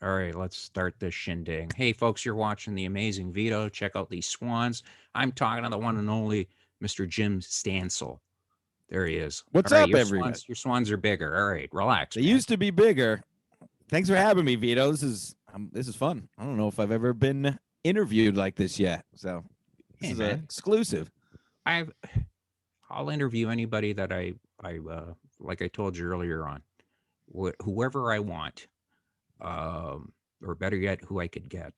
All right, let's start this shindig. Hey, folks, you're watching the Amazing Vito. Check out these swans. I'm talking to the one and only Mr. Jim Stancil. There he is. What's All right, up, your everybody? swans are bigger. All right, relax, They man. used to be bigger. Thanks for Uh, having me, Vito. This is fun. I don't know if I've ever been interviewed like this yet, so this Hey, is a man. exclusive. I've I'll interview anybody that I like I told you earlier on, whoever I want, or better yet, who I could get.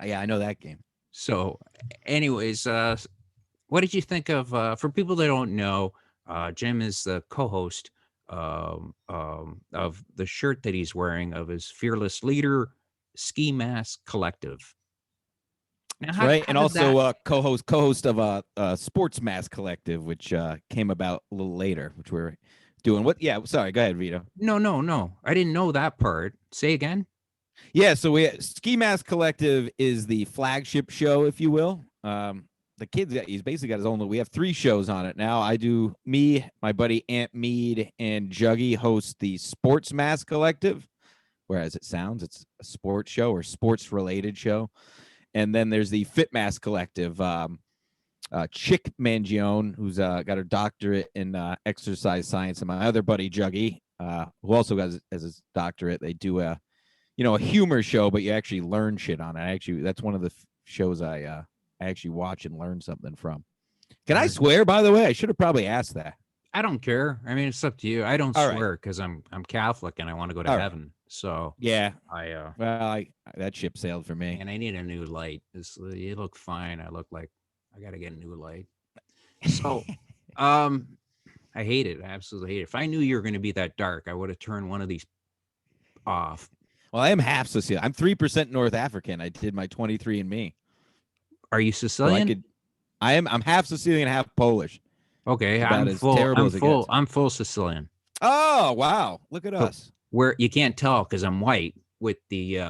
Yeah, I know that game. So, anyways, what did you think of? For people that don't know, Jim is the co-host of the shirt that he's wearing of his fearless leader ski mask collective. Now, That's right, how and did also that? co-host of a sports mask collective, which came about a little later, which we're doing. What? Yeah, sorry. Go ahead, Vito. No, no, no. I didn't know that part. Say again. Yeah, so we Ski Mask Collective is the flagship show, if you will. The he's basically got his own. We have 3 shows on it now. I do me, my buddy Ant Mead, and Juggy host the Sports Mask Collective. Whereas it sounds, it's a sports show or sports related show. And then there's the Fit Mask Collective. Chick Mangione, who's got her doctorate in exercise science, and my other buddy Juggy, who also has his doctorate. They do a humor show, but you actually learn shit on it. That's one of the shows I actually watch and learn something from. Can I Right. swear? By the way, I should have probably asked that. I don't care. I mean, it's up to you. I don't All right, swear because I'm Catholic and I want to go to all right, heaven. So yeah. I Well, that ship sailed for me. and I need a new light. You look fine. I look like I got to get a new light. So, um, I hate it. I absolutely hate it. If I knew you were going to be that dark, I would have turned one of these off. Well, I am half Sicilian. I'm 3% North African. I did my 23andMe, Are you so I Sicilian? could. I'm half Sicilian, half Polish. Okay, It's about as terrible as it gets. I'm full Sicilian. Oh wow! Look at But us. where you can't tell because I'm white with the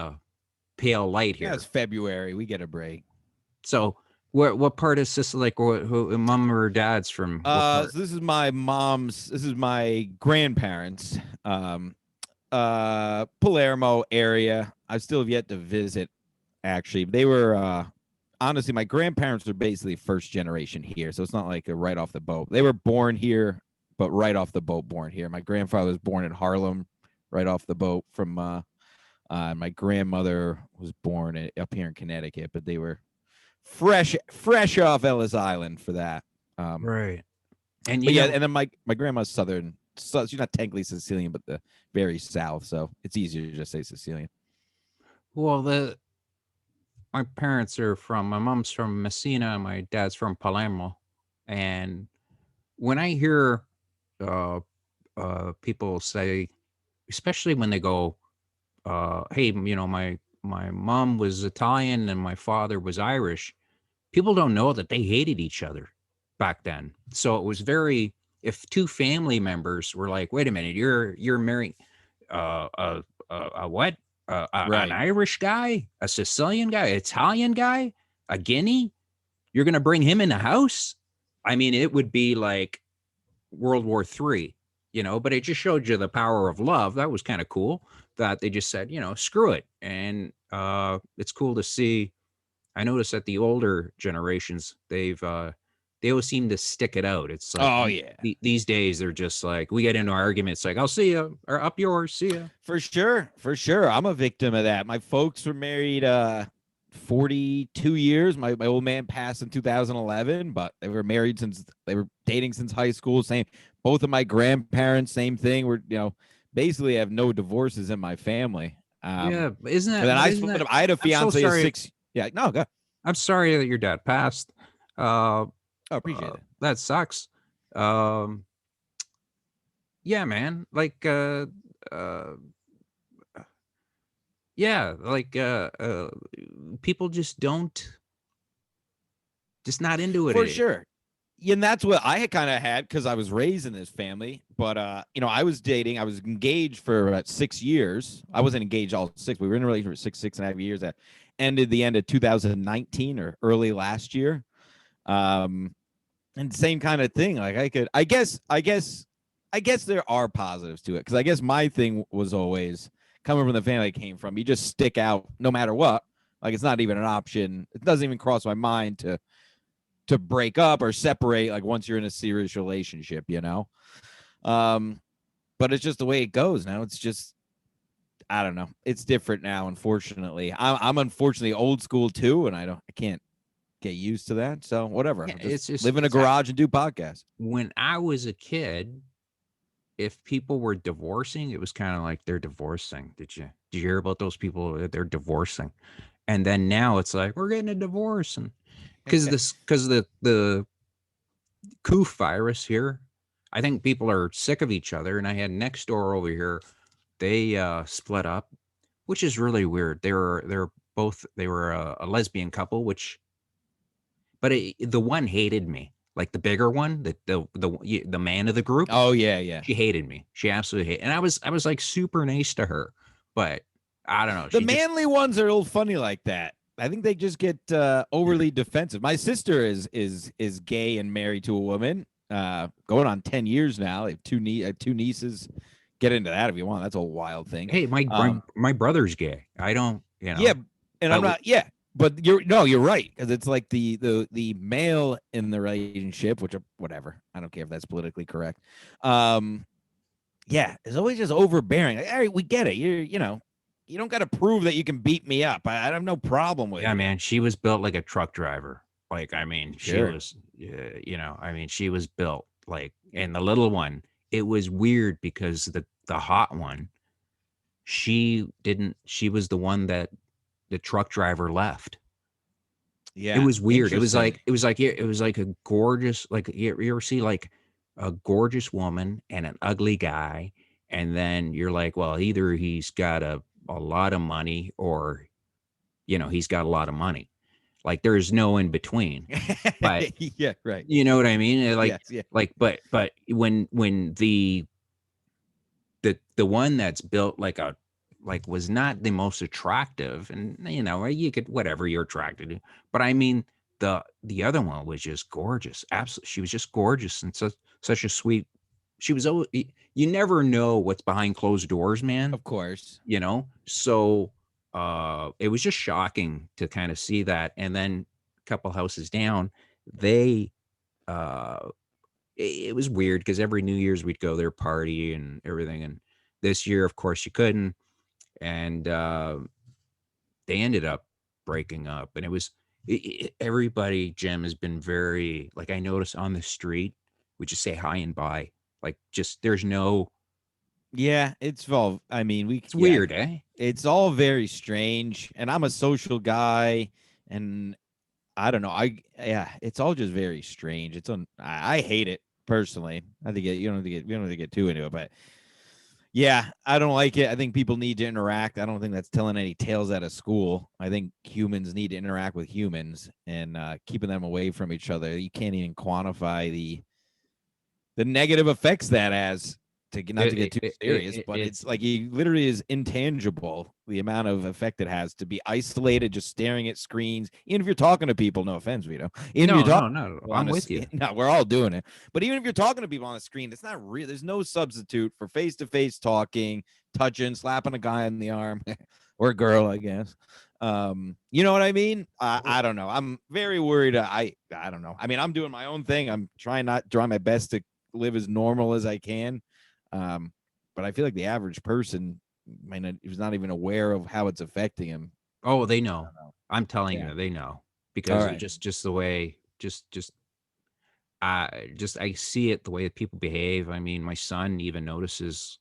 pale light Yeah, it's here. February. We get a break. So, what part of Sicily? Like, who mom or dad's from? What part? So this is my mom's. This is my grandparents. Palermo area. I still have yet to visit. Actually, they were honestly, my grandparents are basically first generation here, so it's not like a right off the boat. They were born here, but right off the boat, born here. My grandfather was born in Harlem, right off the boat. From my grandmother was born up here in Connecticut, but they were fresh off Ellis Island for that. Um, Right. And but you yeah, never. and then my grandma's southern. So she's not technically Sicilian, but the very south. So it's easier to just say Sicilian. Well, the my parents are from. My mom's from Messina. My dad's from Palermo. And when I hear uh, people say, especially when they go, "Hey, my mom was Italian and my father was Irish," people don't know that they hated each other back then. So it was very. If two family members were like, "Wait a minute, you're marrying a what? An Right. Irish guy, a Sicilian guy, Italian guy, a Guinea? You're gonna bring him in the house?" I mean, it would be like World War III. But it just showed you the power of love. That was kind of cool that they just said, screw it. And it's cool to see. I noticed that the older generations, they always seem to stick it out. It's like Oh yeah. these days they're just like, we get into arguments like, I'll see you, or up yours, see ya. For sure. For sure. I'm a victim of that. My folks were married 42 years. My old man passed in 2011, but they were married since they were dating since high school. Same. Both of my grandparents, same thing. We're, basically have no divorces in my family. Yeah, but isn't And that? then But I isn't split that? up. I had a I'm so fiance of sorry. 6. Yeah, no, go. I'm sorry that your dad passed. Uh, Oh, appreciate it. that sucks. Um, yeah, man. Like, uh, yeah, like, people just don't, just not into it. For sure. Yeah, and that's what I had kind of had because I was raised in this family. But I was engaged for about 6 years. I wasn't engaged all 6. We were in a relationship for 6.5 years. That ended the end of 2019 or early last year. And same kind of thing. Like I guess there are positives to it because I guess my thing was always coming from the family I came from, you just stick out no matter what. Like it's not even an option. It doesn't even cross my mind to break up or separate. Like once you're in a serious relationship, you know. Um, but it's just the way it goes now. It's just I don't know. It's different now. Unfortunately, I'm unfortunately old school too, and I can't get used to that. So whatever. Yeah, I'll just it's just live in a garage and do podcasts. when I was a kid, if people were divorcing, it was kind of like they're divorcing. Did you hear about those people that they're divorcing? And then now it's like we're getting a divorce, and because the coof virus here, I think people are sick of each other. And I had next door over here, they split up, which is really weird. They were a lesbian couple, which but the one hated me, like the bigger one, the man of the group. Oh yeah, yeah. She hated me. She absolutely hated, and I was like super nice to her, but I don't know. The She just manly ones are a little funny like that. I think they just get overly defensive. My sister is gay and married to a woman, going on 10 years now. I have two nieces. Get into that if you want. That's a wild thing. hey, my brother's gay. I don't, Yeah, and I'm but not. Yeah, but you're right because it's like the male in the relationship, which are whatever. I don't care if that's politically correct. Um, yeah, it's always just overbearing. Like, all right, we get it. You don't got to prove that you can beat me up. I have no problem with yeah, you. man, she was built like a truck driver. Like, I mean, she Sure. was, I mean, she was built like, and the little one, it was weird because the hot one, she was the one that the truck driver left. It Yeah, was weird. interesting. It was like a gorgeous, like you ever see like a gorgeous woman and an ugly guy, and then you're like, well, either he's got a lot of money or he's got a lot of money. Like there's no in between. But Yeah, right. you know what I mean? Yes, yeah. But when the one that's built like a like was not the most attractive, and you could whatever you're attracted to, but I mean the other one was just gorgeous. Absolutely, she was just gorgeous and such a sweet. She was always, you never know what's behind closed doors, man. Of course. So it was just shocking to kind of see that. And then a couple houses down, they uh it was weird because every New Year's we'd go there party and everything. And this year, of course, you couldn't. And they ended up breaking up. And it was everybody, Jim, has been very like I noticed on the street, we just say hi and bye. Like just there's no. Yeah, it's all. I mean, It's weird, eh? it's all very strange. And I'm a social guy, and I don't know. Yeah, it's all just very strange. I hate it personally. I think you don't have to get we don't have to get too into it, but yeah, I don't like it. I think people need to interact. I don't think that's telling any tales out of school. I think humans need to interact with humans and keeping them away from each other. You can't even quantify the negative effects that has not to get too serious, but it's like he literally is intangible. The amount of effect it has to be isolated, just staring at screens. Even if you're talking to people, no offense, Vito. Even if No, you're talking, no. I'm with you. no, we're all doing it. But even if you're talking to people on the screen, it's not real. There's no substitute for face-to-face talking, touching, slapping a guy on the arm or a girl, I guess. You know what I mean? I don't know. I'm very worried. I don't know. I mean, I'm doing my own thing. I'm trying my best to live as normal as I can. But I feel like the average person might not, is not even aware of how it's affecting him. Oh, they I know. don't know. I'm telling Yeah. you, they know All because right. just the way, I see it the way that people behave. I mean, my son even notices.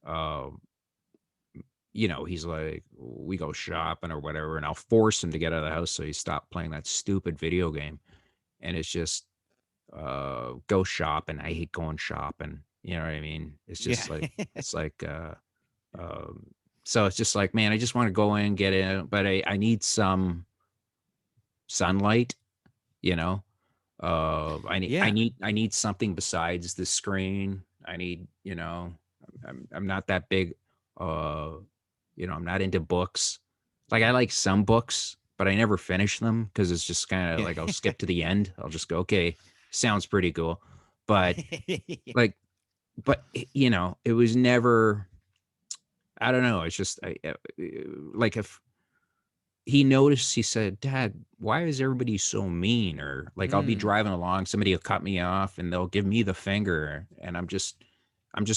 Uh, he's like, we go shopping or whatever, and I'll force him to get out of the house so he stop playing that stupid video game. And it's just, go shopping. I hate going shopping. You know what I mean? It's Yeah. just like, it's like, so it's just like, man, I just want to go in, get in, but I need some sunlight, you know. Yeah. I need something besides the screen. I need, I'm not that big. Uh, I'm not into books. Like I like some books, but I never finish them because it's just kind of Yeah. like I'll skip to the end. I'll just go, okay, sounds pretty cool, but like, but it was never. I don't know. It's just like if he noticed, he said, "Dad, why is everybody so mean?" Or like I'll be Mm. driving along, somebody will cut me off and they'll give me the finger, and I'm just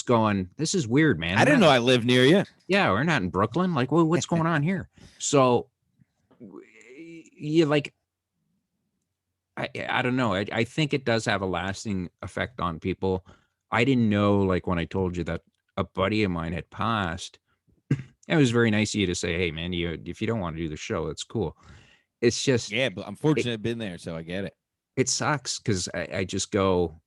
going, "This is weird, man. I We're didn't not, know I lived near you. yeah, we're not in Brooklyn. Like, what's going on here?" So, you like, I don't know. I think it does have a lasting effect on people. I didn't know, like when I told you that a buddy of mine had passed. It was very nice of you to say, "Hey, man, if you don't want to do the show, that's cool." It's just Yeah, but I'm it fortunate I've been there, so I get it. it sucks because I just go,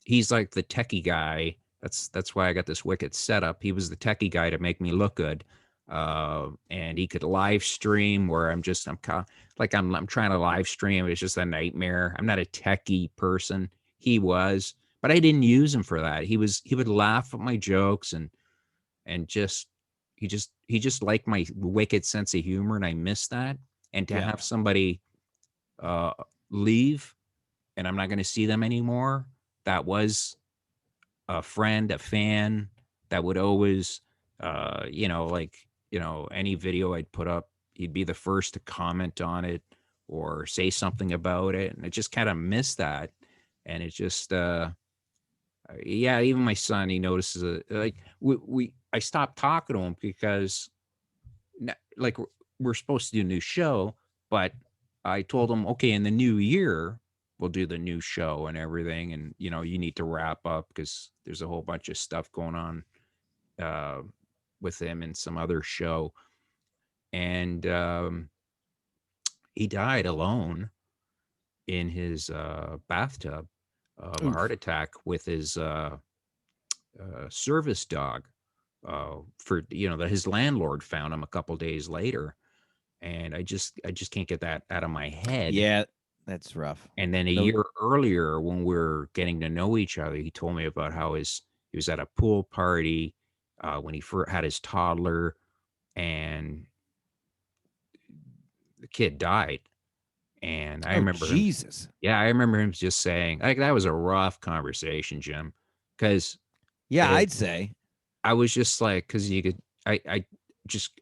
he's like the techie guy. That's why I got this wicked setup. He was the techie guy to make me look good, and he could live stream where I'm trying to live stream. It's just a nightmare. I'm not a techie person. He was, but I didn't use him for that. He would laugh at my jokes and just he just liked my wicked sense of humor, and I miss that. And to Yeah. have somebody uh, leave and I'm not going to see them anymore. That was a friend, a fan that would always, any video I'd put up, he'd be the first to comment on it or say something about it. And I just kind of miss that. And it just, yeah, even my son, he notices it. Like I stopped talking to him because like we're supposed to do a new show, but I told him, okay, in the new year we'll do the new show and everything, and you need to wrap up because there's a whole bunch of stuff going on uh, with him and some other show, and he died alone in his bathtub of a heart Oof. attack with his service dog. For that his landlord found him a couple days later, and I just can't get that out of my head. Yeah, that's rough. And then a No. year earlier, when we are getting to know each other, he told me about how he was at a pool party when he had his toddler, and the kid died. And I Oh, remember him, Jesus. yeah, I remember him just saying, like, that was a rough conversation, Jim, because Yeah, I'd say. I was just like, because you could, I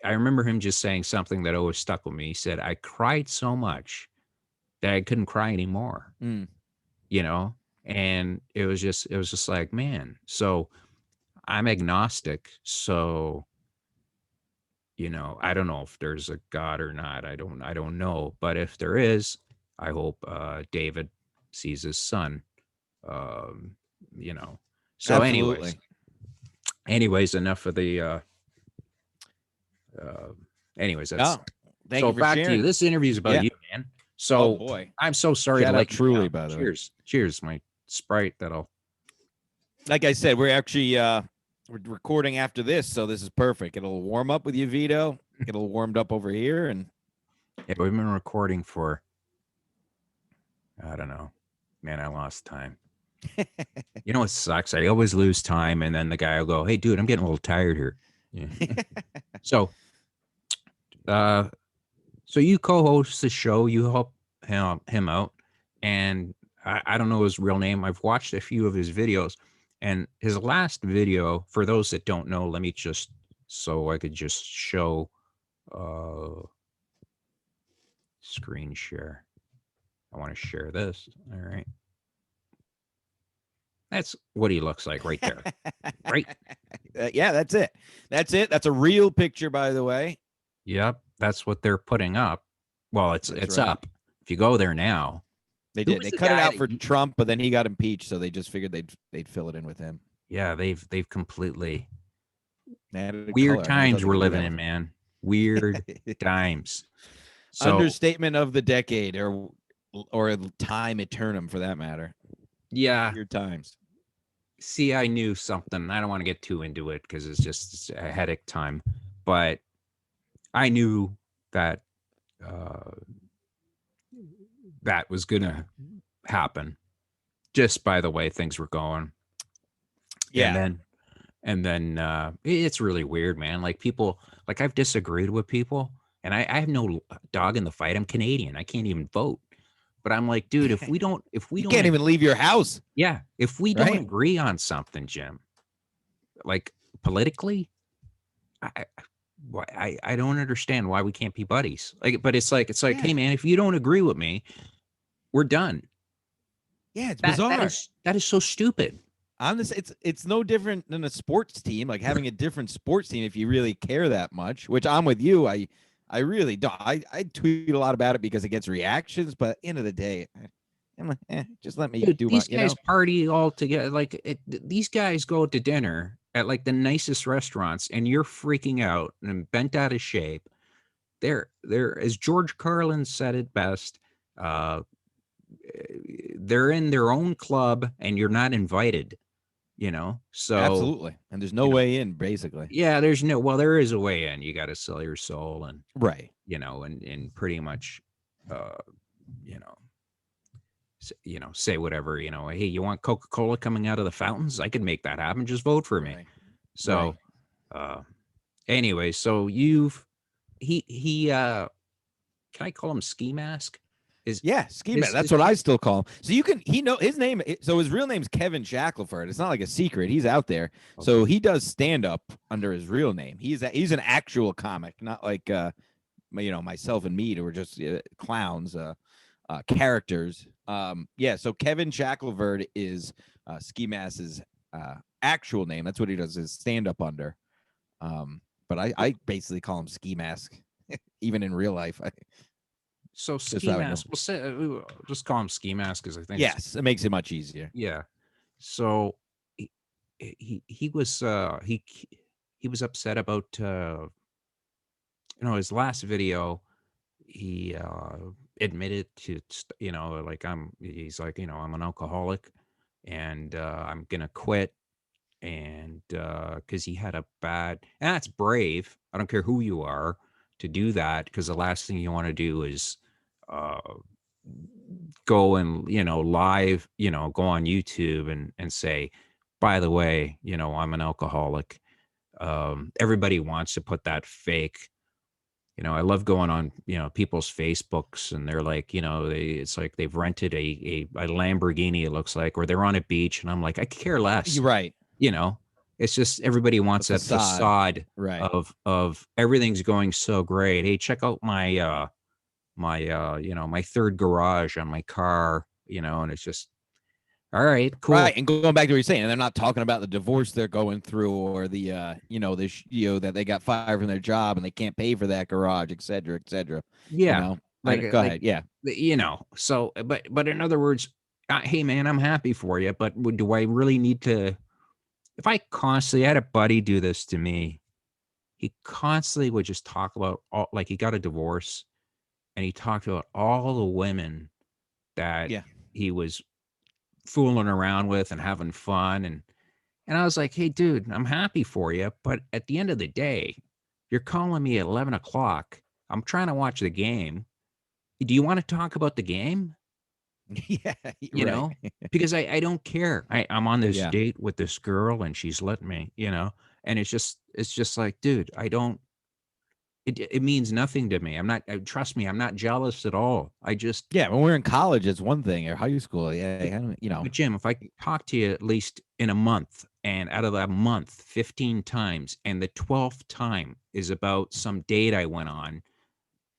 remember him just saying something that always stuck with me. He said, "I cried so much that I couldn't cry anymore." Mm. you know and it was just like, man, so I'm agnostic, so I don't know if there's a god or not. I don't know, but if there is, I hope David sees his son. um you know so Absolutely. anyways, enough of the uh anyways, that's Oh, thank so you for back to you. sharing. This interview is about Yeah. you, man. Oh, So boy. I'm so sorry to Shout out let you down. Truly, by the way. Cheers, my Sprite that'll. Like I said, we're actually we're recording after this, so this is perfect. It'll warm up with you, Vito. It'll warmed up over here, and Yeah, we've been recording for, I don't know. Man, I lost time. You know what sucks? I always lose time, and then the guy will go, "Hey, dude, I'm getting a little tired here." Yeah. So, uh, so you co-host the show. You help him out, and I don't know his real name. I've watched a few of his videos, and his last video. For those that don't know, let me just so I could just show screen share. I want to share this. All right. That's what he looks like right there. Right? yeah, that's it. That's it. That's a real picture, by the way. Yep. That's what they're putting up. Well, That's it's right. up. If you go there now, They who did. was They the cut it guy out that for Trump, but then he got impeached, so they just figured they'd fill it in with him. yeah, they've completely They added weird color. I never thought times they we're could do living that in, man. Weird one. times. So, Understatement of the decade, or time eternum for that matter. yeah, Weird times. see, I knew something. I don't want to get too into it because it's a headache time, but I knew that uh, that was going to happen just by the way things were going. And Yeah. it's really weird, man. Like people, like I've disagreed with people, and I have no dog in the fight. I'm Canadian. I can't even vote. But I'm like, dude, if we You don't, can't even leave your house, yeah, if we don't right? agree on something, Jim, like politically, I why I don't understand why we can't be buddies. Like, but it's like, Yeah. hey man, if you don't agree with me, we're done. Yeah, it's That that bizarre. is that is so stupid. On this, it's no different than a sports team, like having a different sports team if you really care that much, which I'm with you. I really don't. I tweet a lot about it because it gets reactions, but at the end of the day, I'm like, just let me Dude, do my, these guys party all together. Like these guys go to dinner at like the nicest restaurants, and you're freaking out and bent out of shape. They're as George Carlin said it best. Uh, they're in their own club, and you're not invited. So Absolutely. And there's no you know, way in, basically. yeah. There's no well, there is a way in. You got to sell your soul, and Right. and pretty much, uh, you know, say whatever, hey, you want Coca-Cola coming out of the fountains? I could make that happen. Just vote for me. Right. So, Right. uh, anyway, so he can I call him Ski Mask? Is Yeah, ski man. his That's his what I still call him. So you can he know his name. So his real name's Kevin Shackelford. It's not like a secret. He's out there. okay. So he does stand up under his real name. He's an actual comic, not like myself and Mead who are just clowns, characters. Yeah. So Kevin Shackelford is Ski Mass's actual name. That's what he does his stand up under. But I basically call him Ski Mask, even in real life. So Just Ski how I know. Mask, we'll say just call him Ski Mask because I think it's Yes, it makes it much easier. yeah. So he was he was upset about his last video. He admitted to like he's like, I'm an alcoholic, and I'm gonna quit, and because he had a bad, and that's brave. I don't care who you are to do that, because the last thing you want to do is uh go and live, go on YouTube and say, by the way, I'm an alcoholic. Everybody wants to put that fake. I love going on, people's Facebooks, and they're like, it's like they've rented a Lamborghini, it looks like, or they're on a beach, and I'm like, I could care less. You're right. You know, it's just everybody The wants that facade. facade Right. of everything's going so great. Hey, check out my third garage on my car, and it's just all right, Right. cool. And going back to what you're saying, they're not talking about the divorce they're going through or the that they got fired from their job and they can't pay for that garage, et cetera, et cetera. Yeah, I like know. Go like ahead. Yeah. so, but in other words, hey man, I'm happy for you, but do I really need to? If I constantly I had a buddy do this to me, he constantly would just talk about all, like, he got a divorce, and he talked about all the women that Yeah. he was fooling around with and having fun, and I was like, hey dude, I'm happy for you, but at the end of the day, you're calling me at 11 o'clock. I'm trying to watch the game. Do you want to talk about the game? Yeah. You Right. know, because I don't care. I'm on this Yeah. date with this girl, and she's letting me, and it's just like, dude, I don't. It means nothing to me. I'm not. Trust me, I'm not jealous at all. I just. Yeah. When we're in college, it's one thing, or high school. Yeah. But, I don't. but Jim, if I talk to you at least in a month, and out of that month, 15 times, and the 12th time is about some date I went on,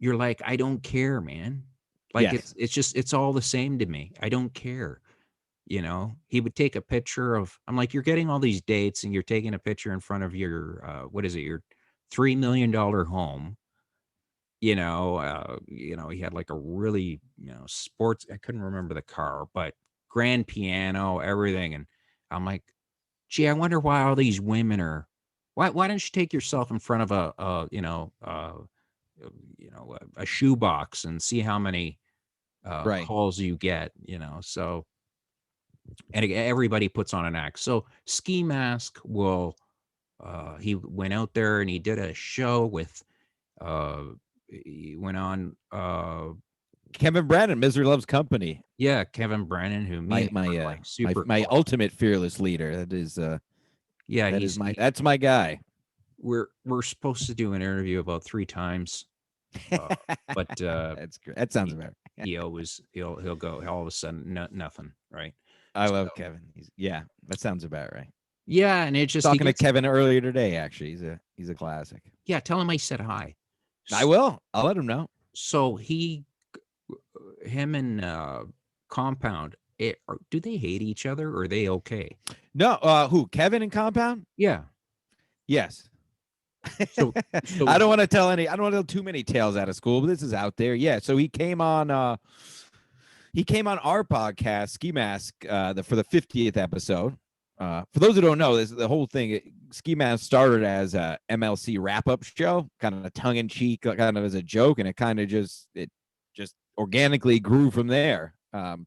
you're like, I don't care, man. Like Yes. it's all the same to me. I don't care. He would take a picture of, I'm like, you're getting all these dates, and you're taking a picture in front of your what is it, your $3 million home. He had like a really, sports, I couldn't remember the car, but grand piano, everything. And I'm like, gee, I wonder why all these women are, why don't you take yourself in front of a shoebox and see how many Right. calls you get, so. And everybody puts on an act. So Ski Mask he went out there and he did a show with, uh, he went on, Kevin Brennan, Misery Loves Company. yeah, Kevin Brennan, who me My and him my are uh like my super my close. ultimate fearless leader. Yeah, That's my guy. we're supposed to do an interview about 3 times, uh, but That's great. That sounds he, about right. he always he'll go all of a sudden, nothing, right? I So love Kevin. Yeah, that sounds about right. Yeah, and it just he Talking to gets Kevin earlier today. Actually, he's a classic. yeah. Tell him I said hi. I S- will. I'll let him know. So him and Compound. Do they hate each other or are they okay? No, who? Kevin and Compound? Yeah. Yes. So I so don't want to tell any. I don't want to tell too many tales out of school, but this is out there. Yeah. So he came on. He came on our podcast, Ski Mask, for the 50th episode. For those who don't know, the whole thing. Ski Mask started as a MLC wrap-up show, kind of a tongue-in-cheek, kind of as a joke, and it just organically grew from there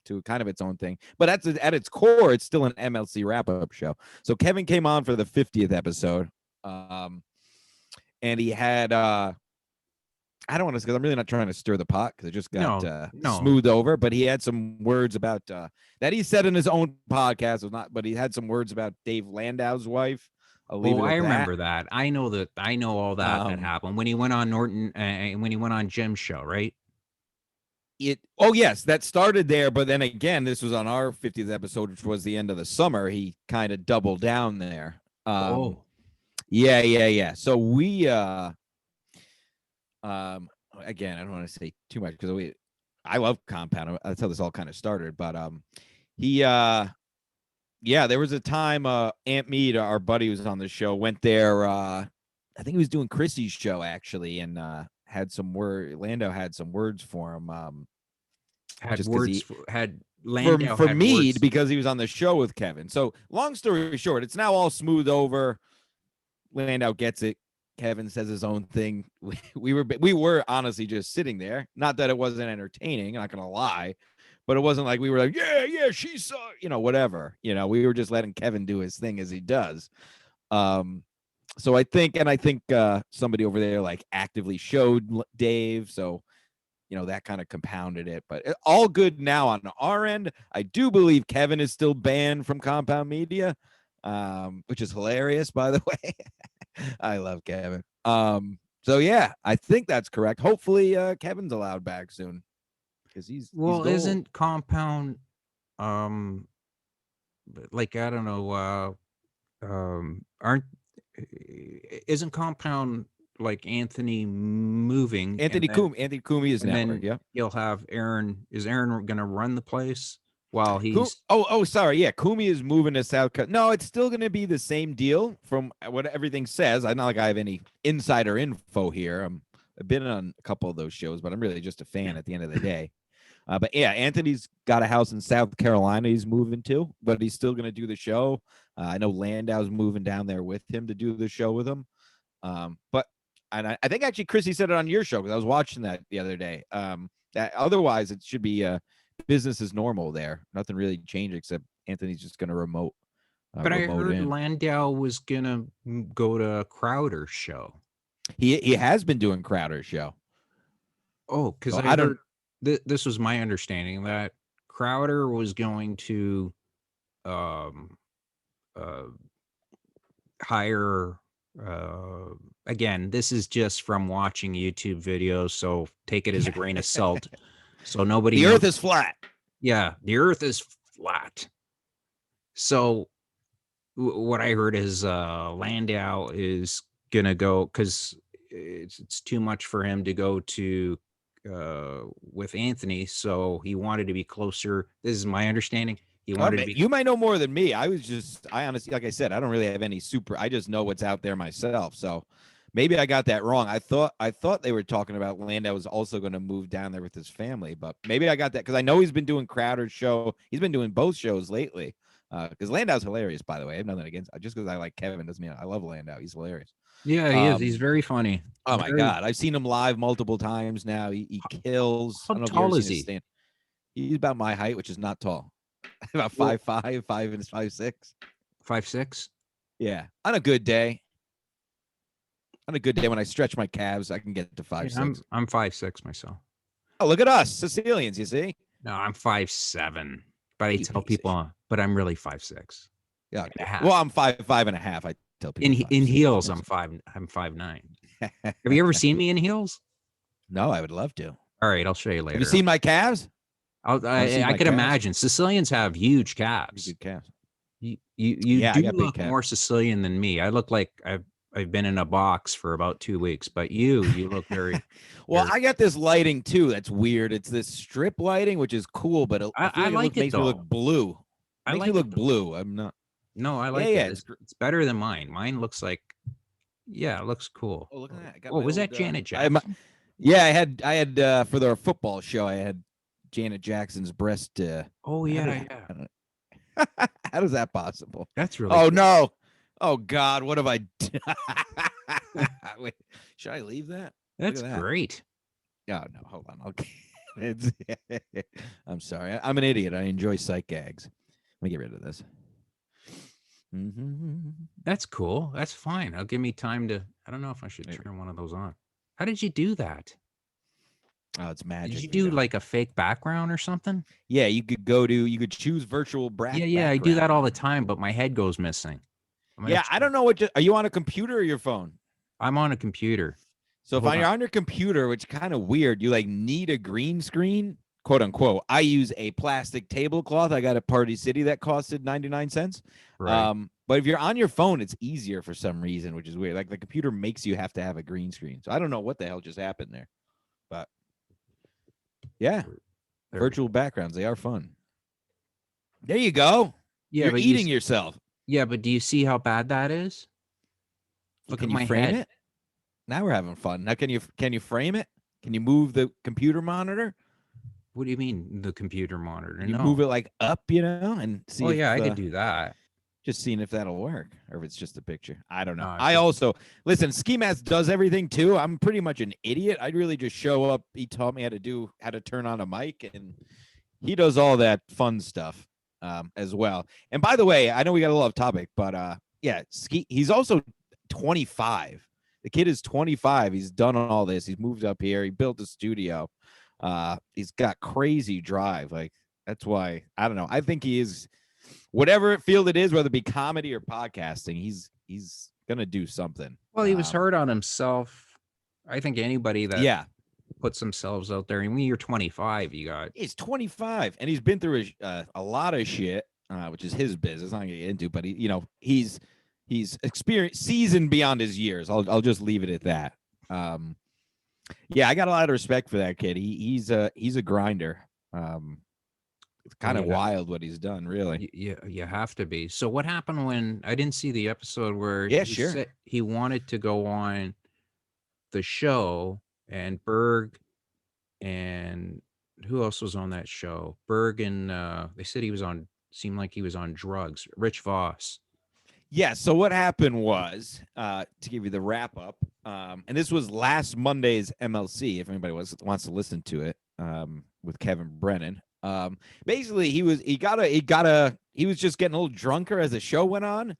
to kind of its own thing. But at its core, it's still an MLC wrap-up show. So Kevin came on for the 50th episode, and he had I don't want to, because I'm really not trying to stir the pot because it just got no. smoothed over. But he had some words about that he said in his own podcast was not, but he had some words about Dave Landau's wife. I'll leave Oh, it I at that. remember that. I know that. I know all that Um, happened when he went on Norton and when he went on Jim's show, right? oh yes, that started there, but then again, this was on our 50th episode, which was the end of the summer. He kind of doubled down there. Oh, Yeah. So we again, I don't want to say too much because I love Compound. That's how this all kind of started. But he yeah, there was a time Aunt Mead, our buddy was on the show, went there. I think he was doing Chrissy's show actually, and had some word. Landau had some words for him. had Just because words he for, had Landau for had Mead words. because he was on the show with Kevin. So long story short, it's now all smooth over. Landau gets it. Kevin says his own thing. We were honestly just sitting there. Not that it wasn't entertaining. I'm not gonna lie, but it wasn't like we were like, yeah, she saw, whatever. We were just letting Kevin do his thing as he does. So I think somebody over there like actively showed Dave. So that kind of compounded it. But all good now on our end. I do believe Kevin is still banned from Compound Media, which is hilarious, by the way. I love Kevin. So yeah, I think that's correct. Hopefully, Kevin's allowed back soon because he's Well, gold. isn't Compound um like I don't know aren't isn't Compound like Anthony moving Anthony Kumi is and network. then Yeah. you'll have Aaron. Is Aaron going to run the place while he's Sorry. Yeah, Kumi is moving to South Carolina. No, it's still going to be the same deal from what everything says. I'm not like I have any insider info here. I've been on a couple of those shows, but I'm really just a fan at the end of the day. But yeah, Anthony's got a house in South Carolina he's moving to, but he's still going to do the show. I know Landau's moving down there with him to do the show with him. But I think actually Chrissy said it on your show because I was watching that the other day. That otherwise it should be business as normal there. Nothing really changed except Anthony's just going to but I remote heard in. Landau was going to go to Crowder's show. He has been doing Crowder's show. Oh, because So I I don't. heard this was my understanding that Crowder was going to um uh hire again, this is just from watching YouTube videos, so take it as a grain of salt. So nobody The knows. Earth is flat. Yeah, the earth is flat. So what I heard is Landau is gonna go because it's too much for him to go to with Anthony, so he wanted to be closer. This is my understanding. He wanted to be You might know more than me. I honestly, like I said, I don't really have any I just know what's out there myself. So maybe I got that wrong. I thought they were talking about Landau was also going to move down there with his family, but maybe I got that because I know he's been doing Crowder's show. He's been doing both shows lately. Because Landau's hilarious, by the way. I have nothing against just because I like Kevin doesn't mean I love Landau. He's hilarious. yeah, he is. He's very funny. Oh my Very. God, I've seen him live multiple times now. He kills. I How don't know if you ever tall is seen his he? stand. He's about my height, which is not tall. About Well, 5'5", 5'6". 5'6". Yeah, on a good day. On a good day when I stretch my calves, I can get to Yeah, 5'6". I'm 5'6" myself. Oh, look at us, Sicilians. You see? No, I'm 5'7", but I You tell piece of shit. people, but I'm really 5'6". Yeah. And a half. Well, I'm 5'5.5". I tell people In 5'6". heels, I'm 5'9". Have you ever seen me in heels? No, I would love to. All right, I'll show you Have you later. seen my calves? I seen I my could calves? imagine Sicilians have huge Pretty calves. good calves. You Yeah, I do got big look cat. more Sicilian than me. I look like I've been in a box for about 2 weeks, but you look very, Well, very. I got this lighting too. That's weird. It's this strip lighting, which is cool, but I feel I like it like it makes me look though. blue. I Makes me like it look though. blue. I'm not. No, I Yeah, like yeah. it. It's better than mine. Mine looks like, yeah, it looks cool. Oh, look at that. I got Oh, my was old. that Janet I my, Jackson? yeah, I had for the football show. I had Janet Jackson's breast. Oh How yeah, did yeah. how, how is that possible? That's really Oh cool. no! Oh God! What have I done? Wait, should I leave that? Look That's at that. great. Oh no! Hold on. Okay. It's, I'm sorry. I'm an idiot. I enjoy sight gags. Let me get rid of this. Mm-hmm. That's cool. That's fine. I'll give me time to. I don't know if I should turn one of those on. How did you do that? Oh, it's Did magic, you do Vito. like a fake background or something? Yeah, you could choose virtual Yeah, I do that background. all the time, but my head goes missing. I'm gonna Yeah, I try. don't know what. Are you on a computer or your phone? I'm on a computer. So if Hold you're on. on your computer, which kind of weird, you like need a green screen, quote unquote. I use a plastic tablecloth. I got at Party City that costed 99 cents. Right. But if you're on your phone, it's easier for some reason, which is weird. Like the computer makes you have to have a green screen. So I don't know what the hell just happened there. But yeah, There we virtual go. backgrounds, they are fun. There you go. Yeah, You're but eating yourself. yeah, but do you see how bad that is? Well, Look at can you my frame head. it? Now we're having fun. Now can you frame it? Can you move the computer monitor? What do you mean the computer monitor? Can you move No. it like up, and see Oh if yeah, I could do that. just seeing if that'll work or if it's just a picture. I don't know. No, it's I just also listen. Ski Mask does everything too. I'm pretty much an idiot. I'd really just show up. He taught me how to turn on a mic, and he does all that fun stuff as well. And by the way, I know we got a lot of topic, but yeah, Ski. He's also 25. The kid is 25. He's done all this. He's moved up here. He built a studio. He's got crazy drive. Like that's why I don't know. I think he is whatever field it is, whether it be comedy or podcasting. He's gonna do something. well, he was hard on himself. I think anybody that Yeah, puts themselves out there, and when you're 25, you got he's 25 and he's been through a lot of shit, which is his business. I'm not gonna get into, but he's experienced, seasoned beyond his years. I'll just leave it at that. Um, yeah, I got a lot of respect for that kid. He's a grinder. It's well, kind of wild what he's done, really. you have to be. So what happened when I didn't see the episode where Yeah, he sure. said he wanted to go on the show, and Berg and who else was on that show? Berg and they said he was on, seemed like he was on drugs. Rich Voss. Yeah. So what happened was, to give you the wrap up, and this was last Monday's MLC. If anybody wants to listen to it, with Kevin Brennan. Basically, he was just getting a little drunker as the show went on,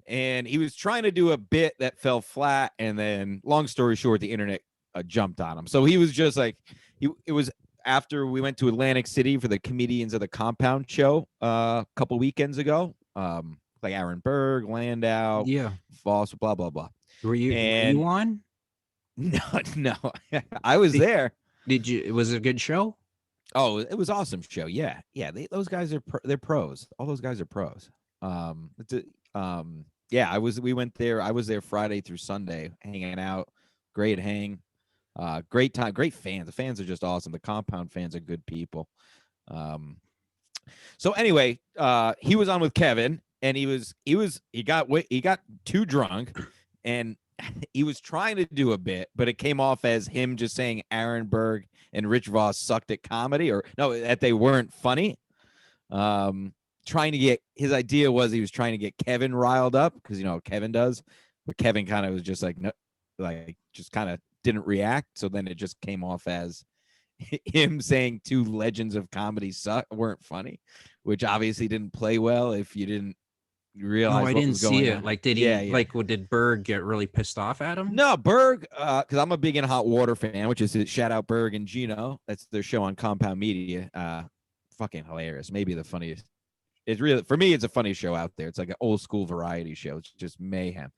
and he was trying to do a bit that fell flat. And then, long story short, the internet jumped on him. So he was just like, it was after we went to Atlantic City for the Comedians of the Compound show a couple weekends ago. Like Aaron Berg, Landau, Yeah. Voss, blah blah blah. Were you And on? no, no, I was Did, there. did you? Was it a good show? Oh, it was awesome show. Yeah, yeah. Those guys are they're pros. All those guys are pros. It's yeah. We went there. I was there Friday through Sunday, hanging out. Great hang. Great time. Great fans. The fans are just awesome. The compound fans are good people. Um, so anyway, he was on with Kevin, and he got too drunk, and he was trying to do a bit, but it came off as him just saying Aaron Berg and Rich Voss sucked at comedy, or no, that they weren't funny. Trying to get his idea was he was trying to get Kevin riled up because Kevin does, but Kevin kind of was just like no, like just kind of didn't react. So then it just came off as him saying two legends of comedy weren't funny, which obviously didn't play well if you didn't No, realize I what didn't was see going it. on. Like, did Yeah, he yeah. like? What did Berg get really pissed off at him? No, Berg, because I'm a big in Hot Water fan, which is shout out Berg and Gino. That's their show on Compound Media. Fucking hilarious. Maybe the funniest. It's really, for me, it's a funny show out there. It's like an old school variety show. It's just mayhem.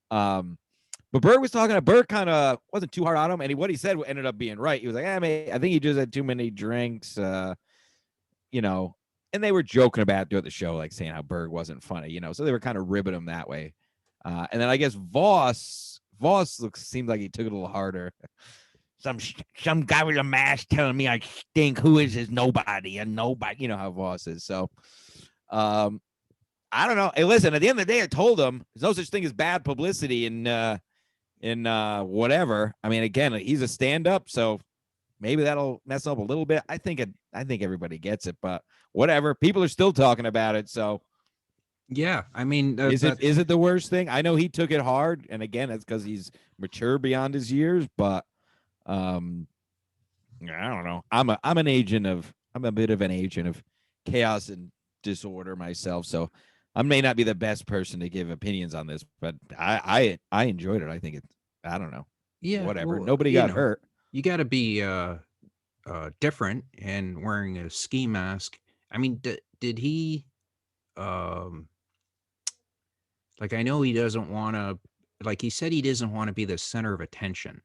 But Berg was talking to Berg, kind of wasn't too hard on him, and what he said ended up being right. He was like, "I think he just had too many drinks, you know." and they were joking about doing the show, like saying how Berg wasn't funny, so they were kind of ribbing him that way. And then I guess Voss seemed like he took it a little harder. Some guy with a mask telling me I stink. Who is this nobody? And nobody, you know how Voss is. So, I don't know. Hey, listen. At the end of the day, I told him there's no such thing as bad publicity in whatever. I mean, again, he's a stand-up, so maybe that'll mess up a little bit. I think everybody gets it, but whatever. People are still talking about it, so Yeah, I mean, is it the worst thing? I know he took it hard, and again, it's because he's mature beyond his years, but I don't know. I'm a bit of an agent of chaos and disorder myself, so I may not be the best person to give opinions on this, but I enjoyed it. I think I don't know. yeah, Whatever. well, Nobody got hurt. You got to be different and wearing a ski mask. I mean, did he um like, I know he doesn't want to, like he said he doesn't want to be the center of attention,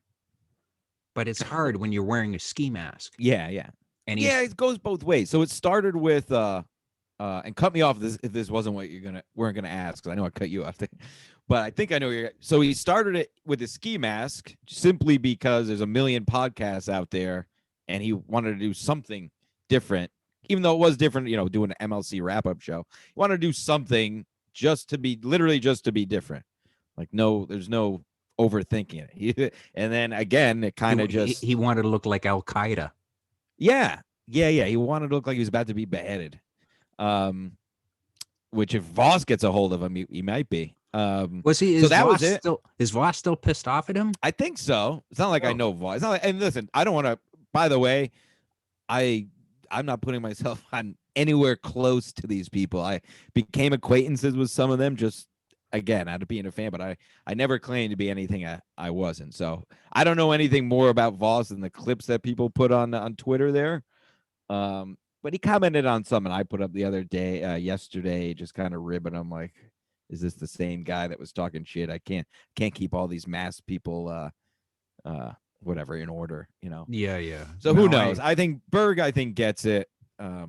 but it's hard when you're wearing a ski mask. Yeah. And Yeah, it goes both ways. So it started with and cut me off if this wasn't what weren't gonna ask, because I know I cut you off there. But I think I know you're. So he started it with a ski mask simply because there's a million podcasts out there, and he wanted to do something different, even though it was different. Doing an MLC wrap up show, he wanted to do something just to be different. Like there's no overthinking it. And then again, it kind of just he wanted to look like Al Qaeda. Yeah. He wanted to look like he was about to be beheaded. Which if Voss gets a hold of him, he might be. Was he? So that was it. Is Voss still pissed off at him? I think so. It's not like I know Voss. It's not like, and listen, I don't want to. By the way, I'm not putting myself on anywhere close to these people. I became acquaintances with some of them just again out of being a fan, but I never claimed to be anything I wasn't. So I don't know anything more about Voss than the clips that people put on Twitter there. But he commented on something I put up the other day, yesterday, just kind of ribbing him like, is this the same guy that was talking shit? I can't keep all these masked people, whatever, in order, Yeah. So who knows? I think Berg, gets it. I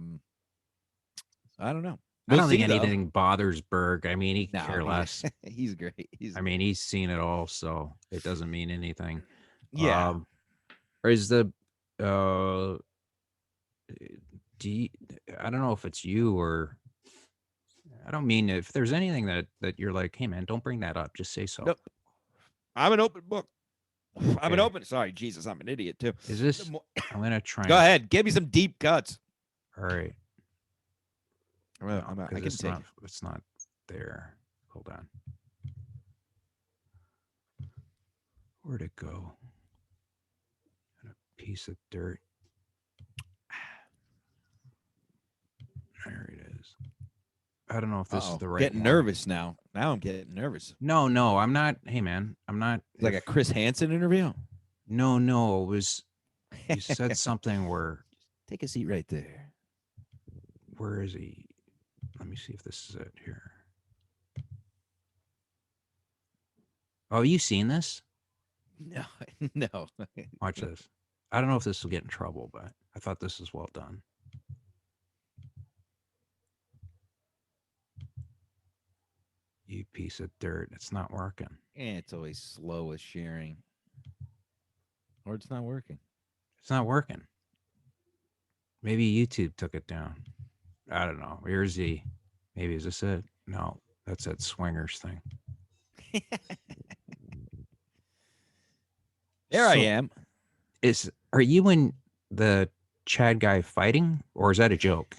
don't know. I don't think anything bothers Berg. I mean, he can care less. He's great. He's seen it all, so it doesn't mean anything. Yeah. Or is the I don't know if it's you or I don't mean if there's anything that you're like, hey man, don't bring that up. Just say so. Nope. I'm an open book. I'm an open. Sorry, Jesus, I'm an idiot too. Is this? I'm gonna try. Go ahead, give me some deep cuts. All right. I can take it. It's not there. Hold on. Where'd it go? A piece of dirt. There it is. I don't know if this is the right. Getting nervous now. Now I'm getting nervous. No, I'm not. Hey man, I'm not. Like a Chris Hansen interview? No. It was. You said something where. Take a seat right there. Where is he? Let me see if this is it here. Oh, you seen this? No. Watch this. I don't know if this will get in trouble, but I thought this was well done. You piece of dirt. It's not working. It's always slow with sharing. Or it's not working. It's not working. Maybe YouTube took it down. I don't know. Here's the. Maybe is this it? No, that's that swingers thing. There I am. Are you and the Chad guy fighting, or is that a joke?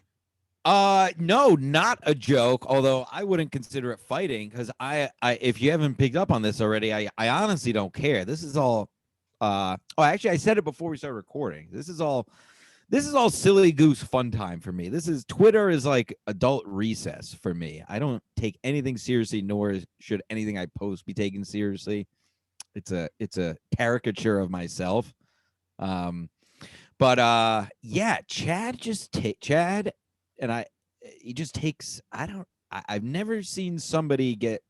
No, not a joke. Although I wouldn't consider it fighting because I if you haven't picked up on this already, I honestly don't care. This is all. Actually, I said it before we started recording. This is all silly goose fun time for me. Twitter is like adult recess for me. I don't take anything seriously, nor should anything I post be taken seriously. It's a caricature of myself. But Chad and he just takes. I've never seen somebody get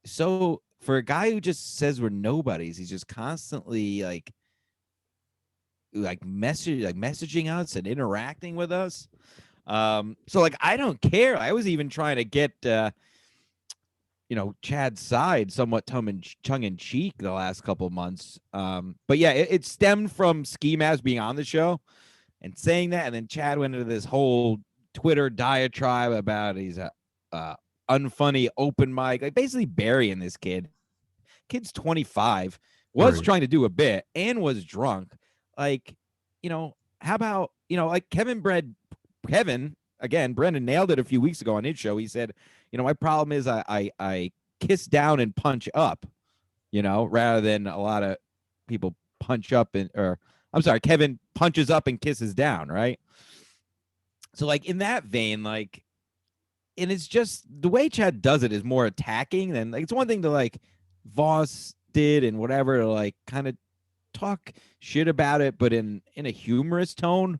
so, for a guy who just says we're nobodies, he's just constantly like messaging us and interacting with us. So like I don't care. I was even trying to get Chad's side somewhat tongue in cheek the last couple months. But yeah, it stemmed from Ski Mask being on the show and saying that, and then Chad went into this whole Twitter diatribe about he's a unfunny open mic, like basically burying this kid. Kid's 25, was Right. trying to do a bit and was drunk. Like, how about like Kevin again, Brendan nailed it a few weeks ago on his show. He said, my problem is I kiss down and punch up, rather than a lot of people punch up or I'm sorry, Kevin punches up and kisses down, right? So like in that vein, like, and it's just the way Chad does it is more attacking than like it's one thing to like Voss did and whatever to like kind of talk shit about it, but in a humorous tone.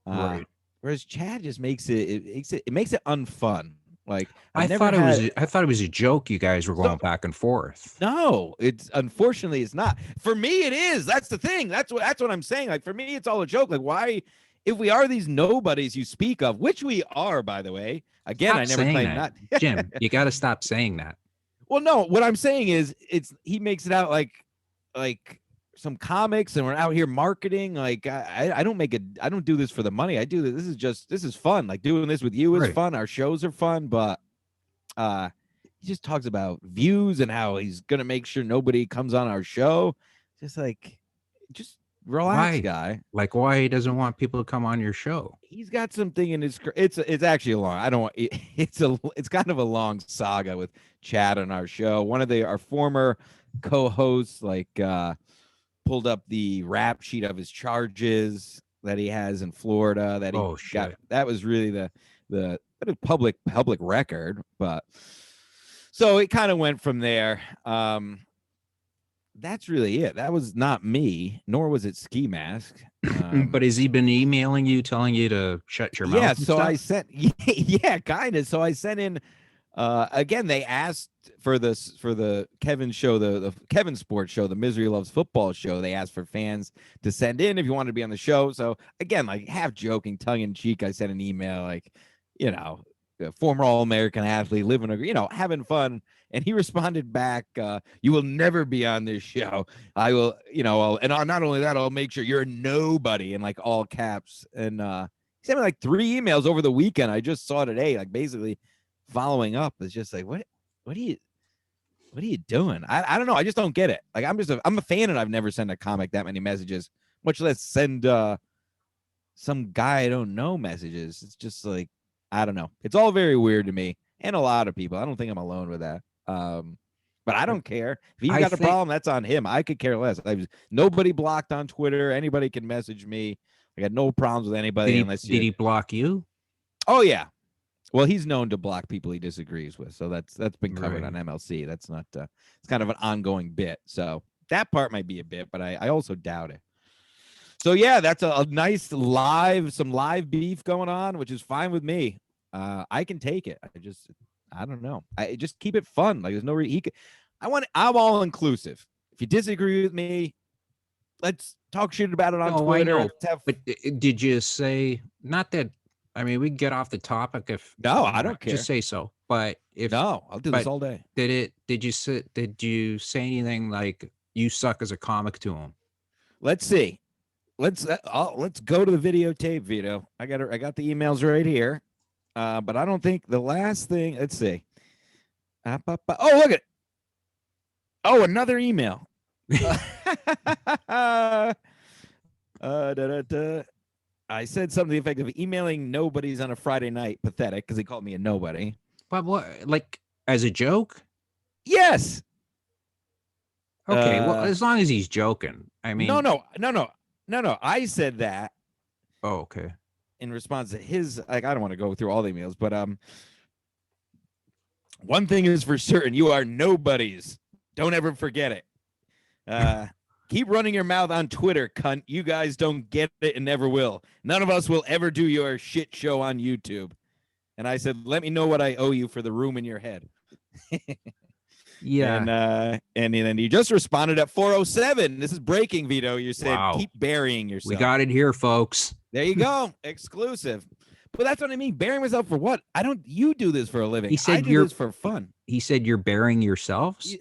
Right. Whereas Chad just makes it makes it unfun. Like I I've never thought it was had. I thought it was a joke you guys were going So back and forth. no, it's unfortunately it's not. For me, it is. That's the thing. That's what I'm saying. Like for me, it's all a joke. Like why, if we are these nobodies you speak of, which we are, by the way. Again, Stop I never saying claimed that. not. Jim, you got to stop saying that. Well, no, what I'm saying is he makes it out like some comics and we're out here marketing. Like I don't do this for the money. I do this. This is fun. Like doing this with you is Right. fun. Our shows are fun, but he just talks about views and how he's gonna make sure nobody comes on our show. Just relax, Why? guy. Like why he doesn't want people to come on your show? He's got something in his. It's actually a long. I don't. It's kind of a long saga with Chad on our show. One of our former co-hosts pulled up the rap sheet of his charges that he has in Florida. That he Oh got. shit. That was really the public record, but so it kind of went from there. That's really it. That was not me, nor was it Ski Mask. But has he been emailing you telling you to shut your Yeah, mouth and so stuff? I sent yeah, kind of. So I sent in again they asked for the Kevin show, the Kevin Sports show, the Misery Loves Football show. They asked for fans to send in if you wanted to be on the show. So again, like half joking, tongue in cheek, I sent an email like, a former All-American athlete living having fun. And he responded back, you will never be on this show. I will, not only that, I'll make sure you're a nobody in like all caps. And he sent me like 3 emails over the weekend. I just saw today, like basically following up. It's just like, what are you doing? I don't know. I just don't get it. Like I'm a fan and I've never sent a comic that many messages, much less send some guy I don't know messages. It's just like, I don't know. It's all very weird to me and a lot of people. I don't think I'm alone with that. But I don't care. If he's got a problem, that's on him. I could care less. Nobody blocked on Twitter. Anybody can message me. I got no problems with anybody Did he block you? Oh yeah. Well, he's known to block people he disagrees with, so that's been covered Right. on MLC. That's not. It's kind of an ongoing bit. So that part might be a bit, but I also doubt it. So yeah, that's a nice some live beef going on, which is fine with me. I can take it. I don't know. I just keep it fun. Like there's no I'm all inclusive. If you disagree with me, let's talk shit about it on Twitter. I know. But did you say not that? I mean, we can get off the topic if no, I don't care. Just say so. But if no, I'll do this all day. Did you say anything like you suck as a comic to him? Let's see. Let's go to the videotape, Vito. I got the emails right here. But I don't think the last thing. Let's see. Oh, look at it. Oh, another email. I said something to the effect of emailing nobodies on a Friday night. Pathetic, because he called me a nobody. But what, like, as a joke? Yes. Okay, well, as long as he's joking. I mean, no. I said that. Oh, okay. In response to his, like, I don't want to go through all the emails, but one thing is for certain: you are nobodies. Don't ever forget it. Keep running your mouth on Twitter, cunt. You guys don't get it and never will. None of us will ever do your shit show on YouTube. And I said, let me know what I owe you for the room in your head. Yeah. And then you just responded at 4:07. This is breaking, Vito. You said, Keep burying yourself. We got it here, folks. There you go. Exclusive. But that's what I mean. Burying myself for what? I don't. You do this for a living. He I said do this for fun. he said you're burying yourselves.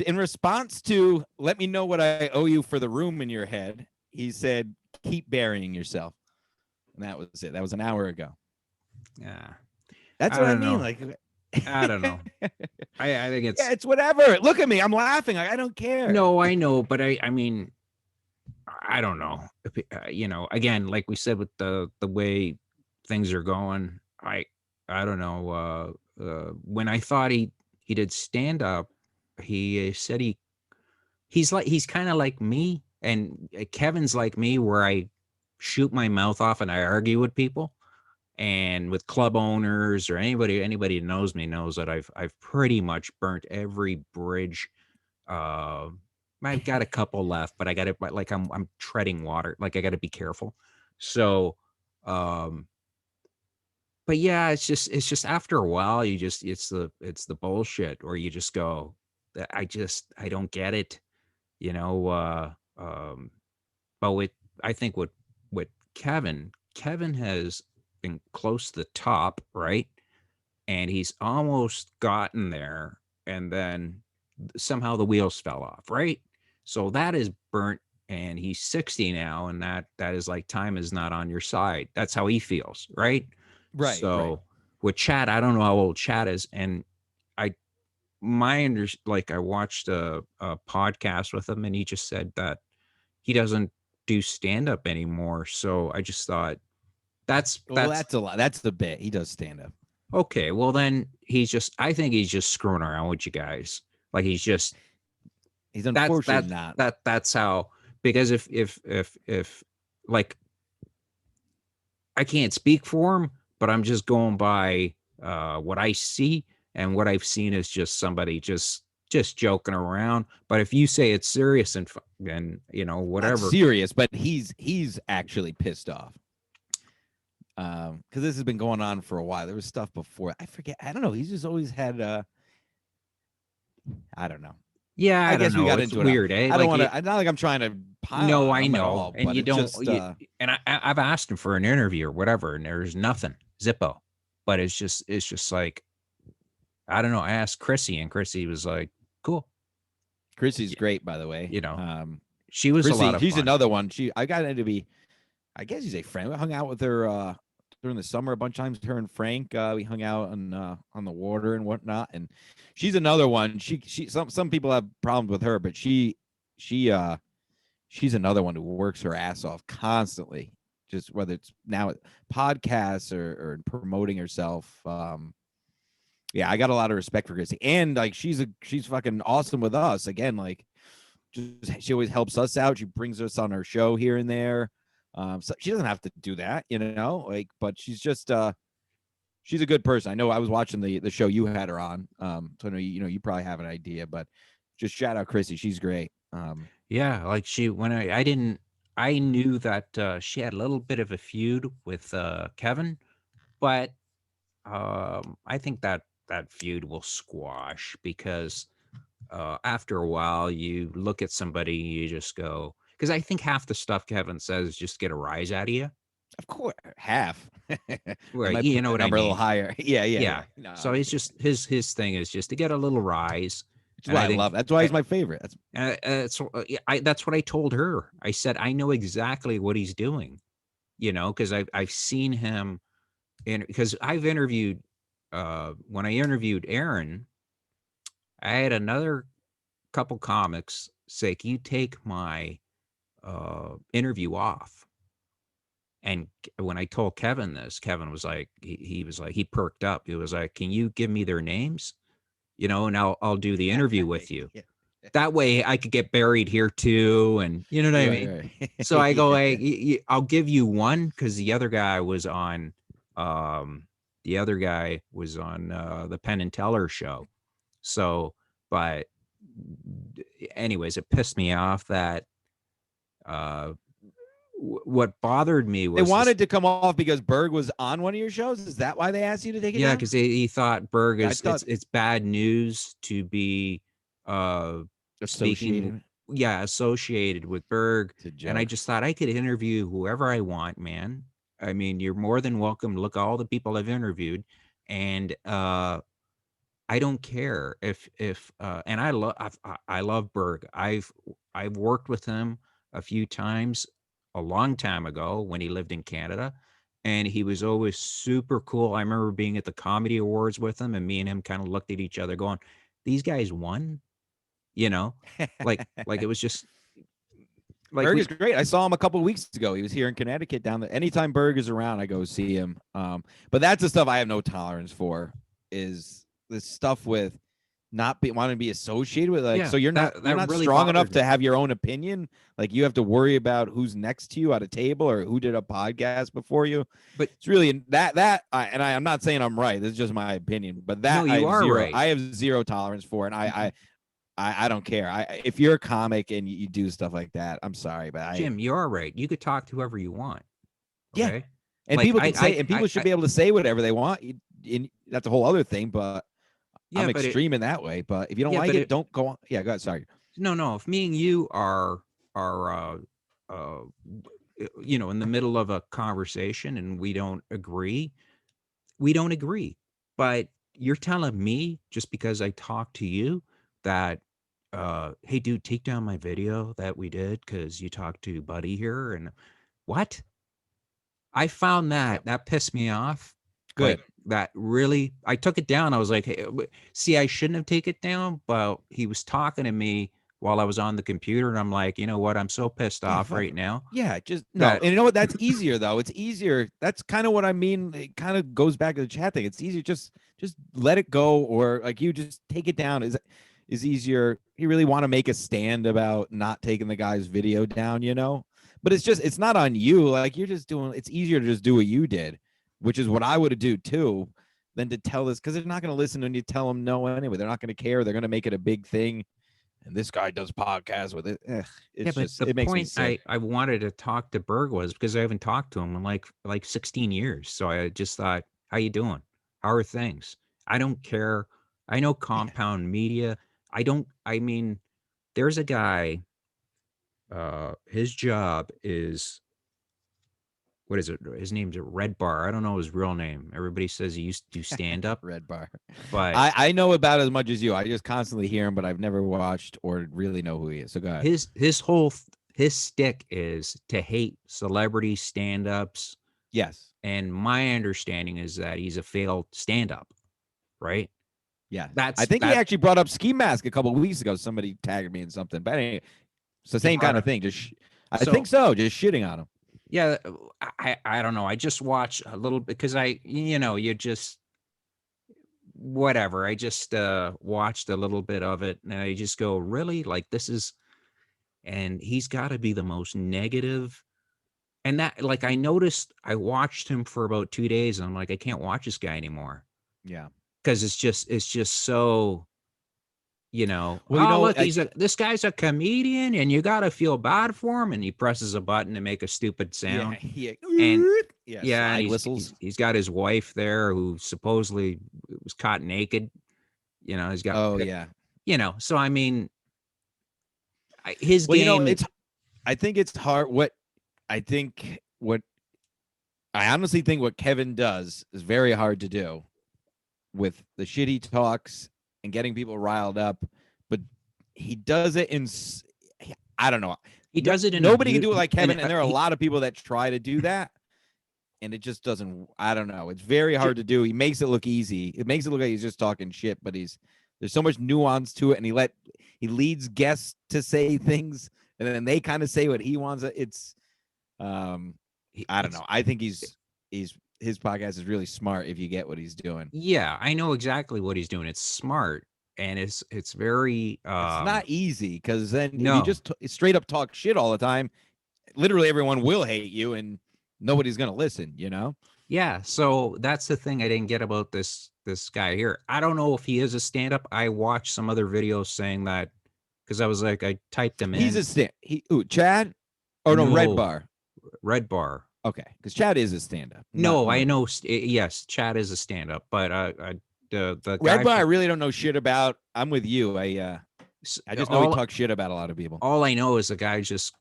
In response to let me know what I owe you for the room in your head, he said, "Keep burying yourself." And that was it. That was an hour ago. Yeah, That's I what I don't mean. know. Like, I don't know. I think yeah, it's it's whatever. Look at me. I'm laughing. I don't care. no, I know, but I mean, I don't know. You know, again, like we said with the way things are going, I don't know. When I thought he did stand up, he said he's kind of like me, and Kevin's like me, where I shoot my mouth off and I argue with people, and with club owners or anybody who knows me knows that I've pretty much burnt every bridge. uh I've got a couple left, but I got to, like, I'm treading water. Like, I got to be careful. So, um, but yeah, it's just after a while, you just it's the bullshit, or you just go, I don't get it, you know. But with I think with Kevin has been close to the top, right? And he's almost gotten there, and then somehow the wheels fell off, right? So that is burnt, and he's 60 now, and that is like time is not on your side. That's how he feels, right? Right, right. So with Chad, I don't know how old Chad is, and I like I watched a podcast with him, and he just said that he doesn't do stand up anymore. So I just thought Well, that's that's a lot. That's the bit. He does stand up. okay. Well, then I think he's just screwing around with you guys. Like, he's just He's that's unfortunately not. that's how, because if like, I can't speak for him, but I'm just going by what I see, and what I've seen is just somebody just joking around. But if you say it's serious and Not whatever. serious, but he's actually pissed off. Because this has been going on for a while. There was stuff before. I forget. I don't know. He's just always had. I don't know. Yeah, I I don't guess we know. got It's into it now. weird, eh? I don't Like, want to. Not like I'm trying to pile no, on I him at know, all, and but you it's don't. just. And I've asked him for an interview or whatever, and there's nothing, Zippo. But it's just like, I don't know. I asked Chrissy, and Chrissy was like, "Cool." Chrissy's Y- great, by the way. You know, she was a lot Chrissy, of she's fun. another one. I got into be. I guess she's a friend. We hung out with her during the summer a bunch of times. Her and Frank, we hung out on the water and whatnot. And she's another one. Some people have problems with her, but she she's another one who works her ass off constantly. Just whether it's now podcasts or promoting herself. Yeah, I got a lot of respect for Chrissy, and like she's fucking awesome with us. Again, like just she always helps us out. She brings us on her show here and there. So she doesn't have to do that, like, but she's just she's a good person. I know I was watching the show you had her on. So I know you probably have an idea, but just shout out Chrissy. She's great. Yeah, like, when I didn't I knew that she had a little bit of a feud with Kevin, but I think that feud will squash, because after a while, you look at somebody, you just go, because I think half the stuff Kevin says just get a rise out of you. Of course, half. That Right, might you put know the what I number a little mean. higher. Yeah, yeah, Yeah. yeah. No, So it's just his thing is just to get a little rise, which is and why I I love. think That's why he's my favorite. That's yeah, that's what I told her. I said I know exactly what he's doing, because I've seen him because I've interviewed when I interviewed Aaron, I had another couple comics say, "Can you take my interview off?" And when I told Kevin this, Kevin was like, he was like, he perked up. He was like, "Can you give me their names? And I'll do the interview with you. yeah. That way I could get buried here too." And you know what I mean? Right, So right. I go, Yeah. "Hey, I'll give you one," because um, the other guy was on the Penn and Teller show. So, but anyways, it pissed me off that uh, what bothered me They was this. wanted to come off because Berg was on one of your shows. Is that why they asked you to take it Yeah, down? because he thought Berg I is thought it's bad news to be speaking, associated. yeah, associated with Berg. It's a And I joke. just thought I could interview whoever I want, man. I mean, you're more than welcome to look at all the people I've interviewed, and I don't care if and I love Berg. I've worked with him a few times a long time ago when he lived in Canada, and he was always super cool. I remember being at the comedy awards with him, and me and him kind of looked at each other going, "These guys won," you know? Like it was just like Berg we is great. I saw him a couple of weeks ago. He was here in Connecticut down there. Anytime Berg is around, I go see him. But that's the stuff I have no tolerance for is this stuff with not be wanting to be associated with like yeah, so you're that not really strong enough bothered to me. have your own opinion. Like you have to worry about who's next to you at a table or who did a podcast before you. But It's really I'm not saying I'm right. This is just my opinion, but no, that you are right. I have zero tolerance for, and I don't care. If you're a comic and you do stuff like that, I'm sorry, but Jim, you are right. You could talk to whoever you want. yeah, Okay. and Like people can say, and people should I be able to say whatever they want. And that's a whole other thing, but I'm yeah, but it extreme in that way. But if you don't yeah, like but it, it don't go on. Yeah, go ahead. Sorry. no, no. If me and you are uh in the middle of a conversation and we don't agree. But you're telling me just because I talked to you that hey dude, take down my video that we did because you talked to Buddy here and what? I found Yep. that pissed me off. Like Good. that really, I took it down. I was like, hey, see, I shouldn't have taken it down, but he was talking to me while I was on the computer, and I'm like, you know what? I'm so pissed Yeah. off Fuck. right now Yeah. Just no. that And you know what? That's easier though. It's easier. That's kind of what I mean. It kind of goes back to the chat thing. It's easier just let it go, or like you just take it down. Is easier. You really want to make a stand about not taking the guy's video down, you know? But it's not on you. Like you're just doing. It's easier to just do what you did, which is what I would have do too, than to tell this because they're not going to listen when you tell them no anyway. They're not going to care. They're going to make it a big thing. And this guy does podcasts with it. yeah, It's but just the it makes me point sick. I wanted to talk to Berg was because I haven't talked to him in like 16 years. So I just thought, how you doing? How are things? I don't care. I know Yeah. compound media. I mean, there's a guy, his job is what is it? His name's Red Bar. I don't know his real name. Everybody says he used to do stand up, Red bar. but I know about as much as you. I just constantly hear him, but I've never watched or really know who he is. So go ahead. his stick is to hate celebrity stand ups. Yes. And my understanding is that he's a failed stand up, right? Yes. I That's think he that actually brought up Ski Mask a couple of weeks ago. Somebody tagged me in something. But anyway, it's the he same brought kind of up. thing. I think So so. Just shitting on him. yeah, I don't know. I just watch a little bit because you just whatever. I just watched a little bit of it and I just go, really? Like this is and he's got to be the most negative. And that like I watched him for about 2 days and I'm like I can't watch this guy anymore Yeah. cuz it's just so, Well, oh look, this guy's a comedian and you got to feel bad for him and he presses a button to make a stupid yeah. sound. Yeah. And Yeah. yeah, and Slide he's whistles. he's he's got his wife there who supposedly was caught naked. He's got Oh yeah. so I mean his Well, game. I think it's hard. I think what I honestly think what Kevin does is very hard to do with the shit he talks and getting people riled up, but he does it I don't know. He No, does it in a nobody can do it beautiful like Kevin, and there are a lot of people that try to do that, and it just doesn't. I don't know. It's very hard to do. He makes it look easy. It makes it look like he's just talking shit, but there's so much nuance to it, and he leads guests to say things, and then they kind of say what he wants. It's I don't it's know. I think his podcast is really smart if you get what he's doing. yeah, I know exactly what he's doing. It's smart and it's very It's not easy because then if you no. just straight up talk shit all the time, literally everyone will hate you and nobody's gonna listen. You know? Yeah, so that's the thing I didn't get about this guy here. I don't know if he is a stand-up. I watched some other videos saying that because I was like, I typed him He's in. a stand. Chad. Oh no, Red No, Bar. Red Bar. Okay, because Chad is a stand-up. Not No, no I Red Bar. know. Yes, Chad is a stand-up, but the Red guy Bar, I from really don't know shit about. I'm with you. I just know he all talks shit about a lot of people. all I know is the guy just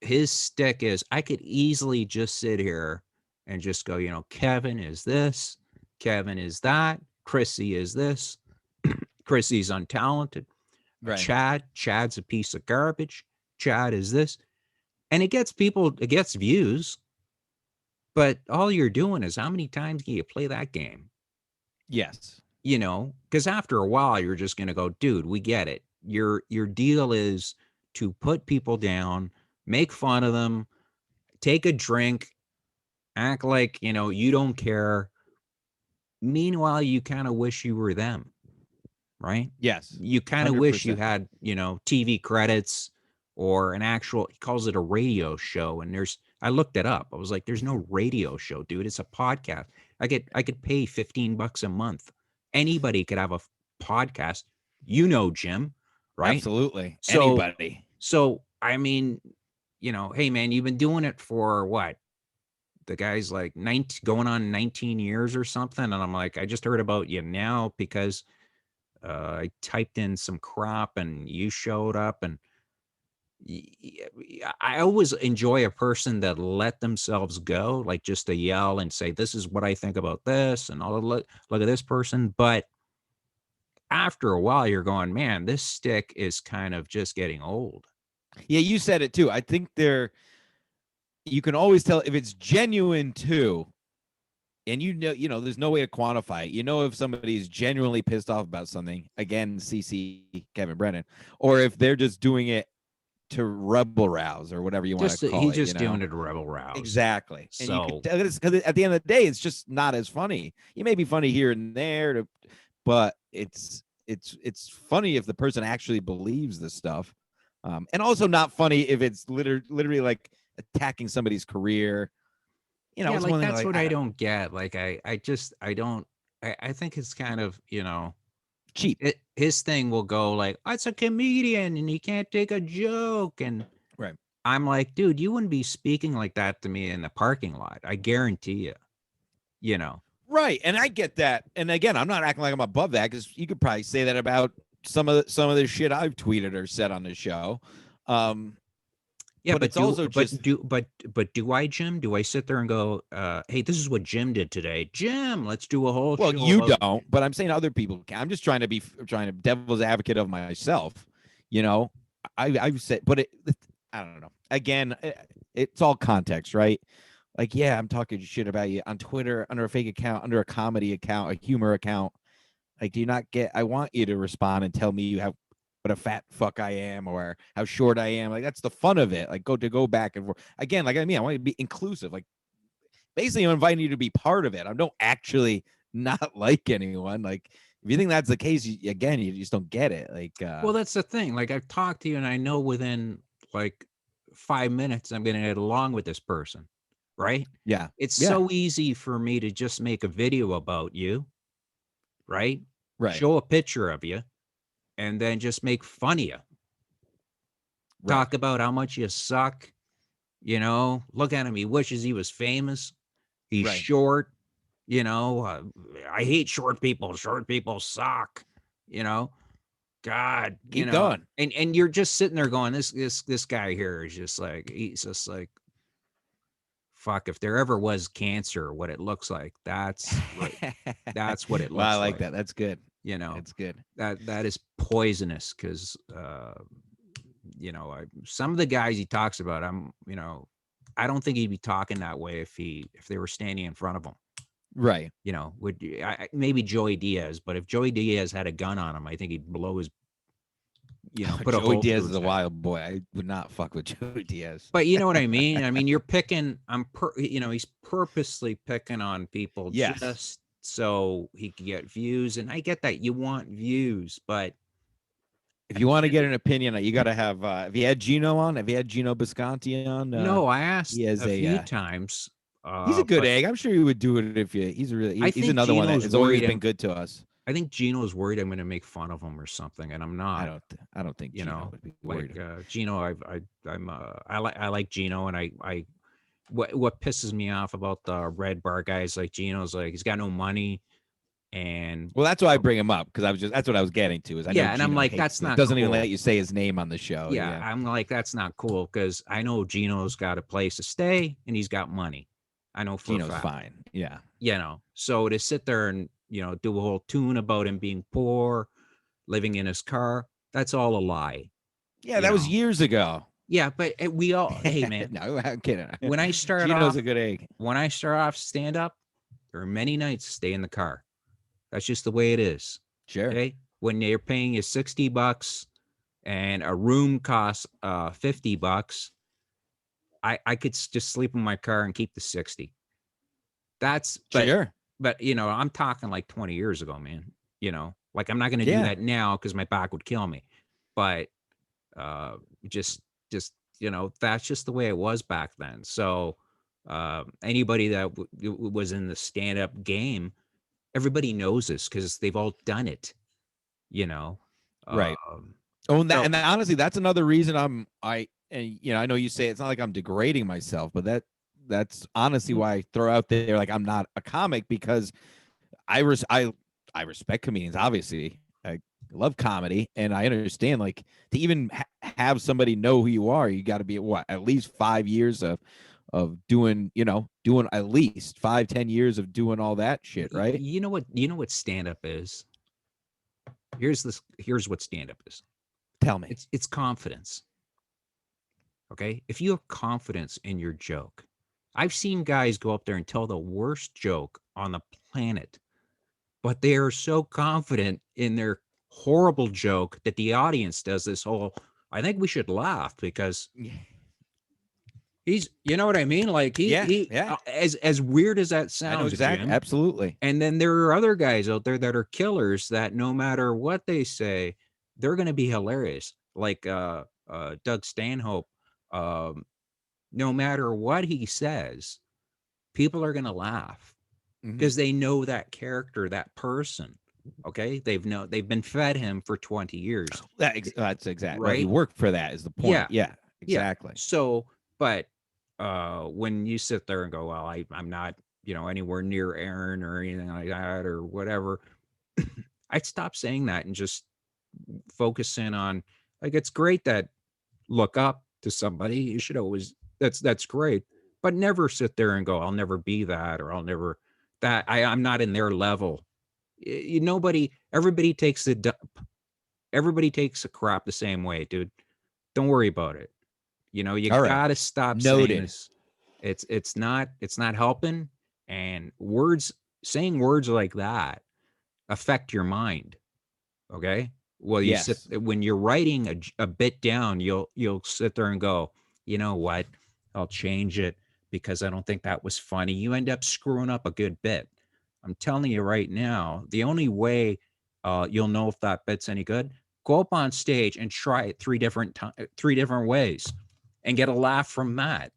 his stick is I could easily just sit here and just go, Kevin is this, Kevin is that, Chrissy is this, Chrissy's untalented, Right. Chad's a piece of garbage, Chad is this. And it gets views, but all you're doing is how many times can you play that game? Yes. Because after a while, you're just going to go, dude, we get it. Your deal is to put people down, make fun of them, take a drink, act like, you don't care. Meanwhile, you kind of wish you were them, right? Yes. You kind of wish you 100%. had, TV credits or an actual, he calls it a radio show. And I looked it up. I was like, there's no radio show, dude. It's a podcast. I could pay $15 a month. Anybody could have a podcast, Jim, right? Absolutely. So, Anybody. so I mean, hey man, you've been doing it for what? The guy's like 19, going on 19 years or something. And I'm like, I just heard about you now because I typed in some crap and you showed up. And I always enjoy a person that let themselves go, like just to yell and say, this is what I think about this. And I'll look at this person. But after a while, you're going, man, this stick is kind of just getting old. Yeah, you said it too. I think you can always tell if it's genuine too. And there's no way to quantify it. If somebody's genuinely pissed off about something, again, CC Kevin Brennan, or if they're just doing it to rebel rouse or whatever you want to call He's it. just doing it to rebel rouse. Exactly. And you So can tell because at the end of the day, it's just not as funny. You may be funny here and there, but it's funny if the person actually believes this stuff, and also not funny if it's literally like attacking somebody's career. yeah, It's like one thing that's like what I don't get. Like I don't. I think it's kind of cheap. his thing will go like, oh, it's a comedian and he can't take a joke. And Right. I'm like, dude, you wouldn't be speaking like that to me in the parking lot. I guarantee you, you know. Right. And I get that. And again, I'm not acting like I'm above that because you could probably say that about some of the shit I've tweeted or said on the show. Yeah, but but it's also just do I, Jim? Do I sit there and go, hey, this is what Jim did today. Jim, let's do a whole well, show you about don't, but I'm saying other people can. I'm just trying to devil's advocate of myself. I've said, but I don't know. Again, it's all context, right? Like, yeah, I'm talking shit about you on Twitter under a fake account, under a comedy account, a humor account. Like, do you not get? I want you to respond and tell me you have what a fat fuck I am or how short I am. Like, that's the fun of it. Like, go back and forth. Again, like I want you to be inclusive. Like, basically, I'm inviting you to be part of it. I don't actually not like anyone. Like, if you think that's the case, you just don't get it. Like, well, that's the thing. Like I've talked to you and I know within like 5 minutes I'm gonna get along with this person. Right? yeah, It's yeah, so easy for me to just make a video about you, right? right, Show a picture of you and then just make fun of you. right, Talk about how much you suck. Look at him. He wishes he was famous. He's right. short. I hate short people. Short people suck. You know, God. Keep going. And you're just sitting there going, this guy here is just like he's just like, fuck. If there ever was cancer, what it looks like, that's what it Well, I looks like like. that. That's good. You know That's good. that is poisonous because some of the guys he talks about, I don't think he'd be talking that way if they were standing in front of him. Right. Maybe Joey Diaz, but if Joey Diaz had a gun on him, I think he'd blow his, put a Joey hole Diaz through is his a head. wild boy. I would not fuck with Joey Diaz. But you know what I mean? I mean, you're picking. He's purposely picking on people Yes. just so he can get views, and I get that you want views, but If you want to get an opinion, you got to have. Have you had Gino on? Have you had Gino Bisconti on? no, I He asked has a few a. times. He's a good But egg. I'm sure he would do it if you. He's a really. I He's think another one that Gino's has always worried. been good to us. I think Gino's worried I'm going to make fun of him or something, and I'm not. I don't think Gino would be worried. Like Gino, I like Gino, and I what pisses me off about the red bar guys like Gino's like he's got no money, and Well, that's why I bring him up because that's what I was getting to. Is I know and I'm Gino like hates that's it. not Doesn't cool. even let you say his name on the show. I'm like that's not cool because I know Gino's got a place to stay and he's got money. I know for a Gino's fact. fine. Yeah. So to sit there and do a whole tune about him being poor, living in his car, that's all a lie. Yeah, You that was know. years ago. Yeah, but we all. Hey, man, No, I'm kidding. when I started Gino's off, a good egg. stand up, there are many nights stay in the car. That's just the way it is. Sure. Okay, when they're paying you $60 and a room costs $50, I could just sleep in my car and keep the 60. That's Sure. but I'm talking like 20 years ago, man. Like I'm not going to do Yeah. that now because my back would kill me. But uh, just that's just the way it was back then. So anybody that was in the stand up game, everybody knows this because they've all done it. You know, Right. um, Oh, so and honestly, that's another reason and I know you say it's not like I'm degrading myself, but that's honestly why I throw out there like I'm not a comic because I res- I I respect comedians. Obviously, I love comedy, and I understand like to even have somebody know who you are, you got to be at least 5 years of doing doing at least 5-10 years of doing all that shit, right? you know what stand up is. Here's what stand up is. Tell me. It's confidence. Okay, if you have confidence in your joke, I've seen guys go up there and tell the worst joke on the planet, but they are so confident in their horrible joke that the audience does this whole, I think we should laugh because he's, you know what I mean? Like Yeah, yeah. as weird as that I know sounds, exactly. Jim. Absolutely. And then there are other guys out there that are killers that no matter what they say, they're going to be hilarious. Like Doug Stanhope, um, no matter what he says, people are going to laugh Mm-hmm. because they know that character, that person. Okay, they've been fed him for 20 years, That's exact. Right. He right? worked for that is the point. Yeah, Yeah, yeah. exactly. So, but when you sit there and go, well, I'm not, anywhere near Aaron or anything like that or whatever, I'd stop saying that and just focus in on, like, it's great that look up to somebody. You should always, that's great, but never sit there and go, I'll never be that, or I'll never that. I'm not in their level. Nobody, everybody takes a crap the same way, dude. Don't worry about it. You All right. gotta stop saying Noted. this. It's not helping. And saying words like that affect your mind. Okay. Well, Yes. when you're writing a bit down, you'll sit there and go, you know what? I'll change it because I don't think that was funny. You end up screwing up a good bit. I'm telling you right now, the only way you'll know if that bit's any good, go up on stage and try it three different ways, and get a laugh from that.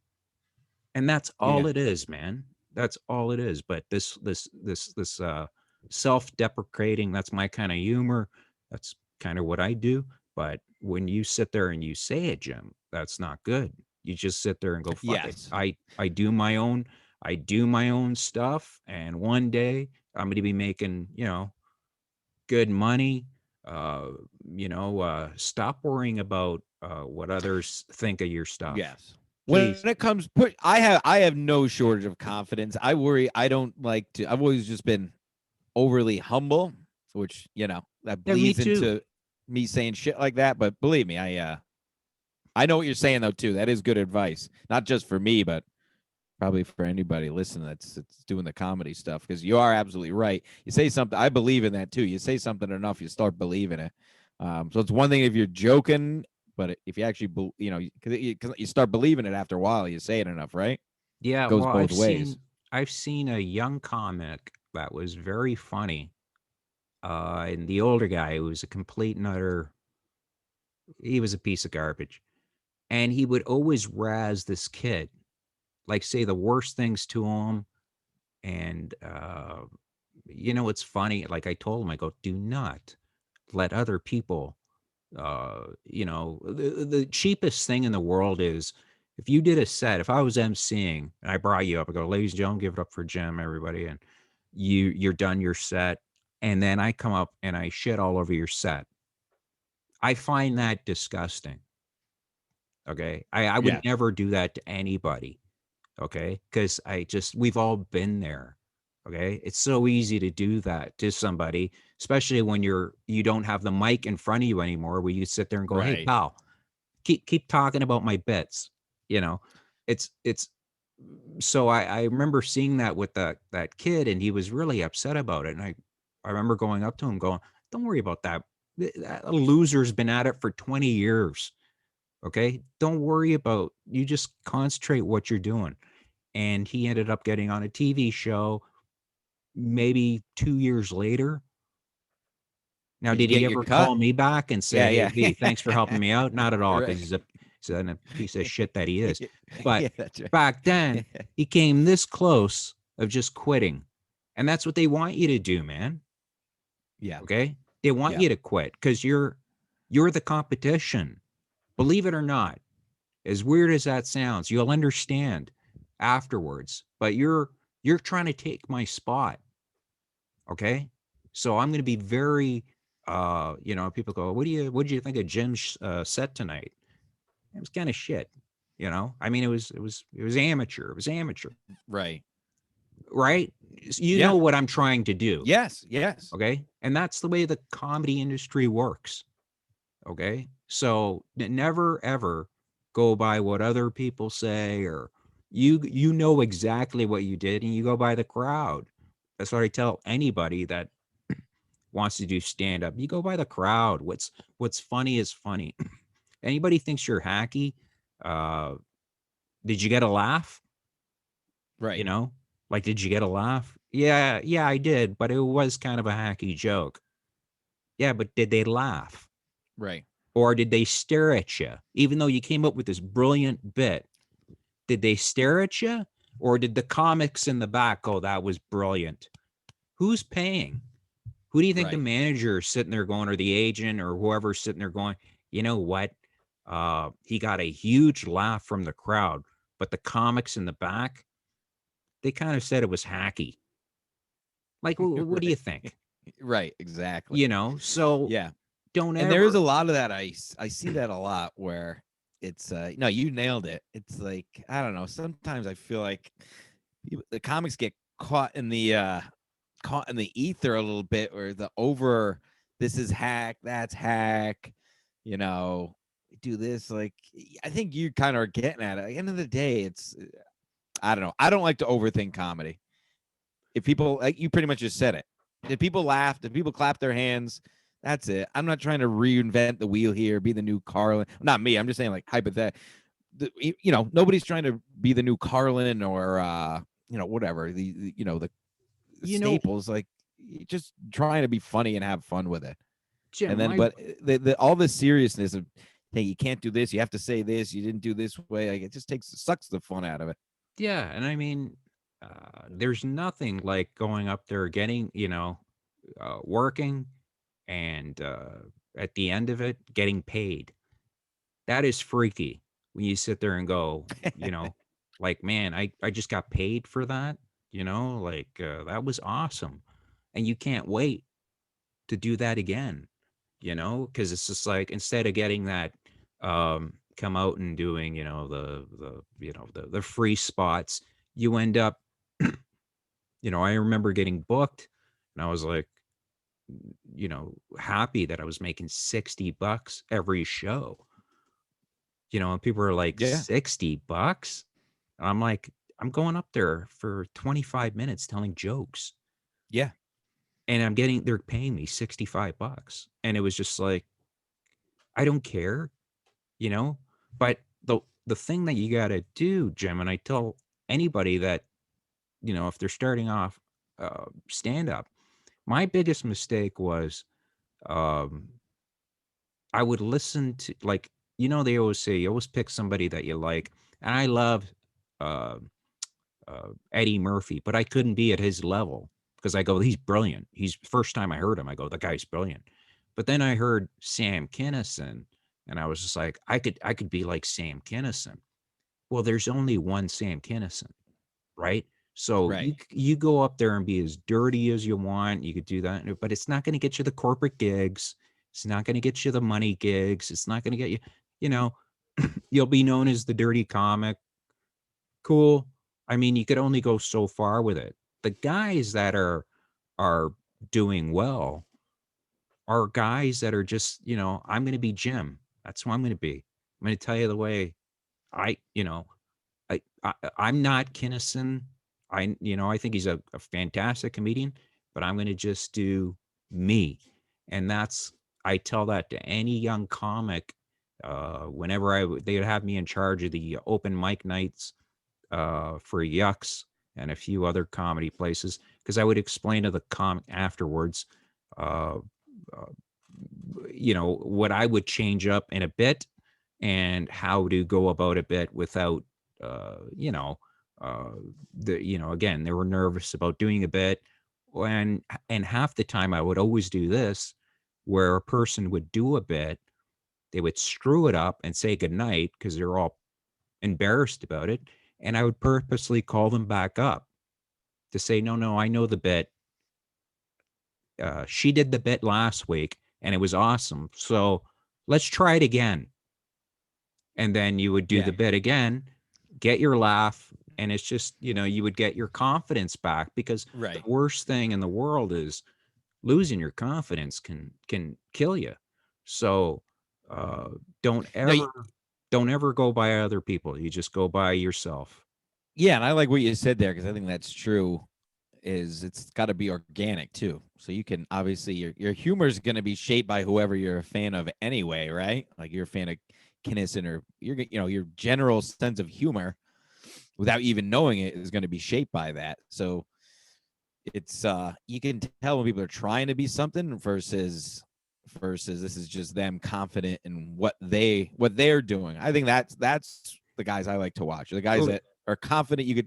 And that's all Yeah. it is, man. That's all it is. But this self-deprecating, that's my kind of humor. That's kind of what I do. But when you sit there and you say it, Jim, that's not good. You just sit there and go, fuck it. Yes. I do my own stuff, and one day I'm gonna be making, good money. Uh, stop worrying about what others think of your stuff. Yes. When Please. it comes put I have no shortage of confidence. I worry I don't like to I've always just been overly humble, which, that Yeah, me bleeds too. into me saying shit like that, but believe me, I know what you're saying though too. That is good advice. Not just for me, but probably for anybody listening that's doing the comedy stuff because you are absolutely right. You say something, I believe in that too. You say something enough, you start believing it. So it's one thing if you're joking, but if you actually, because you start believing it after a while, you say it enough, right? Yeah, Goes well, both I've ways. seen I've seen a young comic that was very funny, and the older guy who was a complete and utter, he was a piece of garbage, and he would always razz this kid, like say the worst things to him, and it's funny. Like I told him, I go, do not let other people. The cheapest thing in the world is if you did a set. If I was emceeing and I brought you up, I go, ladies and gentlemen, give it up for Jim, everybody, and you're done your set, and then I come up and I shit all over your set. I find that disgusting. Okay, I would Yeah. never do that to anybody. Okay. Cause we've all been there. Okay. It's so easy to do that to somebody, especially when you don't have the mic in front of you anymore, where you sit there and go, "Hey, Right. pal, keep talking about my bits." You know, it's so I remember seeing that with that kid, and he was really upset about it. And I remember going up to him going, "Don't worry about that. That loser's been at it for 20 years. Okay. Don't worry about, you just concentrate what you're doing." And he ended up getting on a TV show maybe 2 years later. Now, Did you did he get your ever cut? call me back and say, Yeah, "Hey, yeah. V, thanks for helping me out"? Not at all, Right. because he's a piece of shit that he is. Yeah, But that's right. back then, he came this close of just quitting. And that's what they want you to do, man. Yeah, Okay? They want yeah. you to quit because you're the competition. Believe it or not, as weird as that sounds, you'll understand afterwards. But you're trying to take my spot. Okay. So I'm going to be very, people go, what do you think of Jim's set tonight? It was kind of shit. I mean, it was amateur. It was amateur, Right. right? You Yeah. know what I'm trying to do. Yes, yes. Okay. And that's the way the comedy industry works. Okay. So never ever go by what other people say, or you know exactly what you did and you go by the crowd. That's what I tell anybody that wants to do stand up. You go by the crowd. What's funny is funny. Anybody thinks you're hacky, uh, did you get a laugh? You Right. know, like, did you get a laugh? Yeah, yeah, I did, but it was kind of a hacky joke. Yeah, but did they laugh? Right. Or did they stare at you? Even though you came up with this brilliant bit, did they stare at you? Or did the comics in the back go, "That was brilliant"? Who's paying? Who do you think the Right. manager is sitting there going, or the agent or whoever's sitting there going, "You know what? He got a huge laugh from the crowd, but the comics in the back, they kind of said it was hacky." Like, what do you Right. think? Right, exactly. So Yeah. don't And there is a ever. lot of that. I see that a lot where it's no, you nailed it. It's like, I don't know, sometimes I feel like the comics get caught in the ether a little bit, or the over, this is hack, that's hack, you know, do this, like, I think you kind of are getting at it. At the end of the day, it's, I don't know, I don't like to overthink comedy. If people, like, you pretty much just said it, if people laugh, if people clap their hands, that's it. I'm not trying to reinvent the wheel here, be the new Carlin. Not me, I'm just saying, like, hypothetical, nobody's trying to be the new Carlin, or whatever, the you know, staples, like, just trying to be funny and have fun with it. And Jim, then, but the all this seriousness of, hey, you can't do this, you have to say this, you didn't do this way, like, it just sucks the fun out of it. yeah, and I mean, there's nothing like going up there, getting, working, and at the end of it, getting paid. That is freaky when you sit there and go, you know, like, man, I just got paid for that. Like, that was awesome, and you can't wait to do that again. Because it's just like, instead of getting that, come out and doing, the free spots, you end up, I remember getting booked, and I was like, happy that I was making $60 every show. And people are like, Yeah, $60? And I'm like, I'm going up there for 25 minutes telling jokes, yeah, and they're paying me $65. And it was just like, I don't care, you know? But the thing that you got to do, Jim, and I tell anybody that, if they're starting off stand up, my biggest mistake was, um, I would listen to, like, they always say you always pick somebody that you like. And I love uh, Eddie Murphy, but I couldn't be at his level because I go, he's brilliant. He's first time I heard him, I go, the guy's brilliant. But then I heard Sam Kinison, and I was just like, I could be like Sam Kinison. Well, there's only one Sam Kinison, right? So right. you go up there and be as dirty as you want. You could do that, but it's not going to get you the corporate gigs. It's not going to get you the money gigs. It's not going to get you, you know, you'll be known as the dirty comic. Cool. I mean, you could only go so far with it. The guys that are doing well are guys that are just, I'm going to be Jim. That's who I'm going to be. I'm going to tell you the way I, you know, I'm not Kinnison. I think he's a fantastic comedian, but I'm going to just do me. And I tell that to any young comic, whenever they would have me in charge of the open mic nights, for Yucks and a few other comedy places, because I would explain to the comic afterwards, uh, uh, what I would change up in a bit and how to go about a bit without, uh, you know, uh, again, they were nervous about doing a bit. And half the time I would always do this, where a person would do a bit, they would screw it up and say goodnight because they're all embarrassed about it. And I would purposely call them back up to say, no, no, I know the bit. She did the bit last week and it was awesome. So let's try it again. And then you would do Yeah. the bit again, get your laugh. And it's just, you would get your confidence back, because the Right. worst thing in the world is losing your confidence can kill you. So uh, don't No, ever don't ever go by other people. You just go by yourself. yeah, and I like what you said there because I think that's true. Is it's got to be organic too. So you can obviously your humor is going to be shaped by whoever you're a fan of anyway, right? Like you're a fan of Kinnison, or your general sense of humor without even knowing it is going to be shaped by that. So it's you can tell when people are trying to be something versus this is just them confident in what they're doing. I think that's the guys I like to watch. The guys Oh, that are confident, you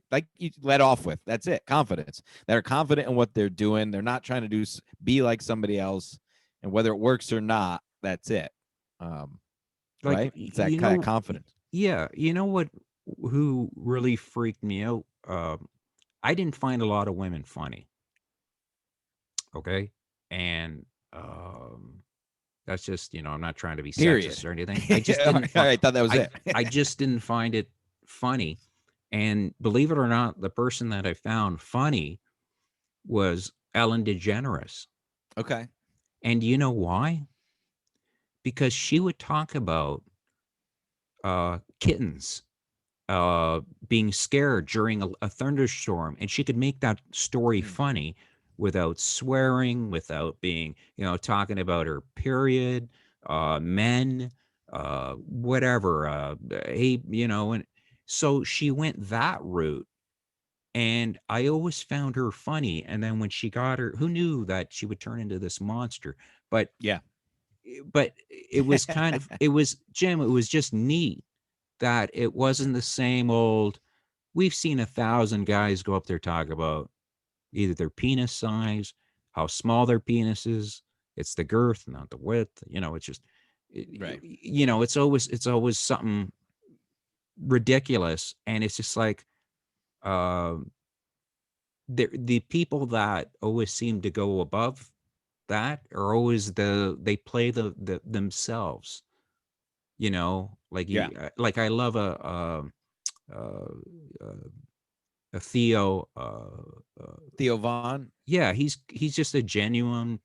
let off with. That's it. Confidence. That are confident in what they're doing. They're not trying to be like somebody else, and whether it works or not, that's it. Um, like, right? It's that kind of confidence. yeah, who really freaked me out? I didn't find a lot of women funny. Okay. And that's just, I'm not trying to be Period. sexist or anything. I just All didn't right, find I thought that was I it. I just didn't find it funny. And believe it or not, the person that I found funny was Ellen DeGeneres. Okay. And you know why? Because she would talk about kittens being scared during a thunderstorm, and she could make that story Mm. funny without swearing, without being, talking about her period, men, whatever, hey, and so she went that route. And I always found her funny. And then when she got her, who knew that she would turn into this monster? But Yeah. it was it was Jim. It was just neat that it wasn't the same old. We've seen 1,000 guys go up there talk about either their penis size, how small their penis is. It's the girth, not the width. It's just, Right. it's always something ridiculous, and it's just like, um, the people that always seem to go above that are always they play the themselves. Like Yeah. like I love uh, a Theo. Theo Vaughn. Yeah, he's just a genuine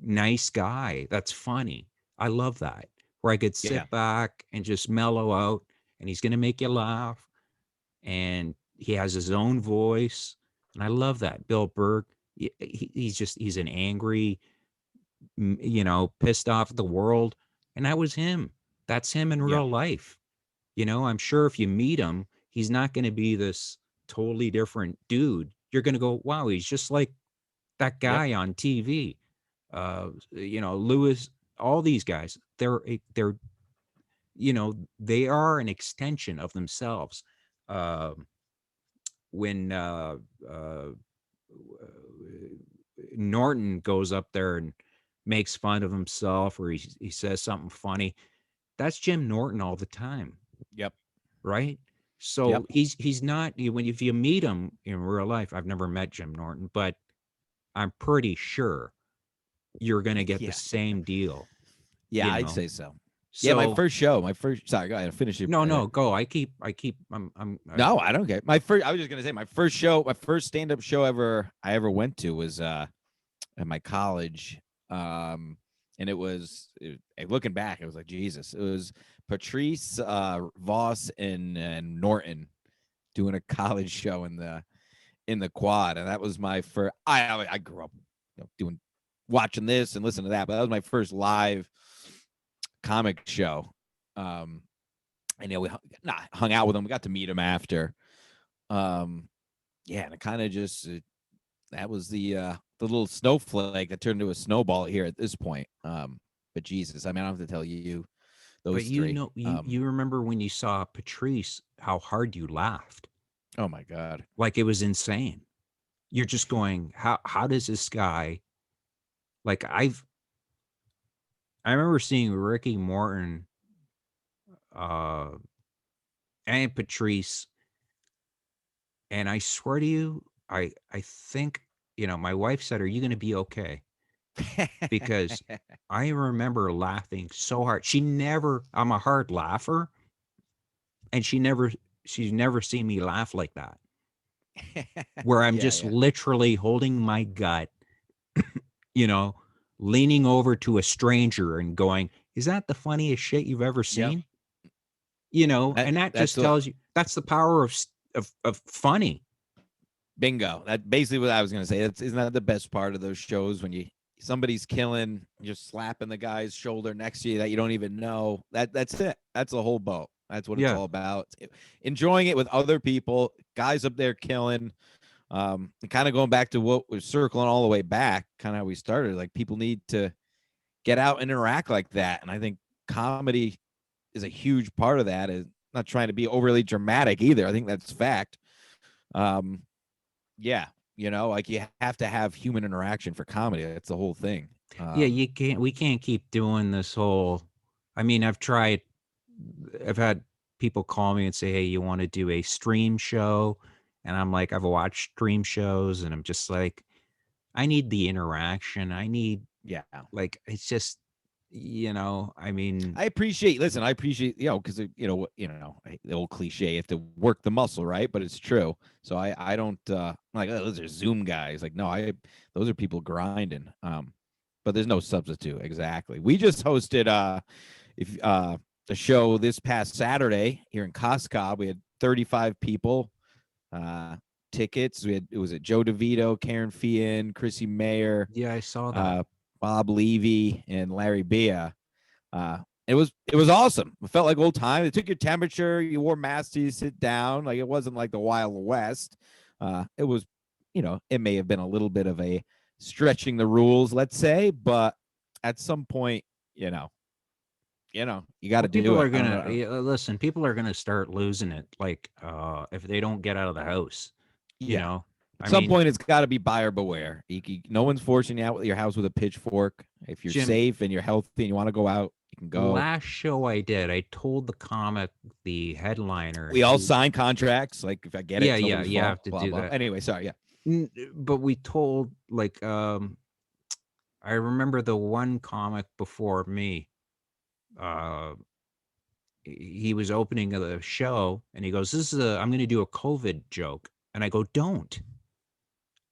nice guy. That's funny. I love that. Where I could Yeah. sit back and just mellow out, and he's gonna make you laugh, and he has his own voice, and I love that. Bill Burr, he's an angry, pissed off at the world, and that was him. That's him in Yeah. real life. I'm sure if you meet him, he's not going to be this totally different dude. You're going to go, wow, he's just like that Yep. guy on TV. Lewis, all these guys, they are an extension of themselves. Um, when Norton goes up there and makes fun of himself, or he says something funny, that's Jim Norton all the time, Yep. right? Yep. So he's not, if you meet him in real life, I've never met Jim Norton, but I'm pretty sure you're going to get the Yeah. same deal, Yeah, you I'd know. say so. Yeah, my So first show, my first. Sorry, go ahead. Finish it. no, no, go. No, I don't get my first. I was just gonna say my first show, my first stand up show I ever went to was at my college, and looking back, it was like Jesus. It was Patrice, Voss, and Norton doing a college show in the quad, and that was my first. I grew up doing watching this and listening to that, but that was my first live comic show. Um, and we hung out with him. We got to meet him after. Yeah, and it kind of just that was the little snowflake that turned into a snowball here at this point. But Jesus, I mean, I don't have to tell you but those you three. know, you remember when you saw Patrice, how hard you laughed? Oh my God. Like it was insane. You're just going, how does this guy like I remember seeing Ricky Morton uh and Patrice, and I swear to you, I think, my wife said, "Are you gonna be okay?" Because I remember laughing so hard. I'm a hard laugher, and she's never seen me laugh like that, where I'm Yeah, just yeah. literally holding my gut, you know, leaning over to a stranger and going, "Is that the funniest shit you've ever Yep. seen?" And that That's just what tells you that's the power of funny. bingo. That basically what I was gonna say. Isn't that the best part of those shows when somebody's killing, you're slapping the guy's shoulder next to you that you don't even know. That's it. That's the whole boat. That's what it's Yeah. all about. Enjoying it with other people, guys up there killing. And kind of going back to what was circling all the way back, kind of how we started. Like people need to get out and interact like that, and I think comedy is a huge part of that. Is not trying to be overly dramatic either. I think that's fact. Um, yeah, like you have to have human interaction for comedy. That's the whole thing. Yeah, Um, you can't we can't keep doing this whole I mean, I've had people call me and say, "Hey, you want to do a stream show?" And I'm like, I've watched stream shows and I'm just like, I need the interaction. I need yeah, like it's just I mean, I appreciate. Listen, I appreciate because the old cliche, you have to work the muscle, right? But it's true. So I don't like those are Zoom guys. Like no, those are people grinding. But there's no substitute exactly. We just hosted if a show this past Saturday here in Costco. We had 35 people. Uh, Tickets. It was at Joe DeVito, Karen Fian, Chrissy Mayer, yeah, I saw that. uh, Bob Levy, and Larry Bia. It was awesome. It felt like old time. They took your temperature. You wore masks till you sit down. Like it wasn't like the Wild West. It was, it may have been a little bit of a stretching the rules, let's say, but at some point, you got Well, to do people it. are I don't gonna know. listen. People are gonna start losing it, like if they don't get out of the house. You Yeah. know, At I some mean, point, it's got to be buyer beware. No one's forcing you out with your house with a pitchfork. If you're Jim, safe and you're healthy and you want to go out, you can the go. last show I did, I told the comic, the headliner, We all who, sign contracts. Like if I get it, yeah, it's yeah, nobody's you fault. have to Blah do blah. that. Anyway, sorry. Yeah. But we told like I remember the one comic before me. Uh, he was opening the show and he goes, "This is I'm going to do a COVID joke," and I go, "Don't."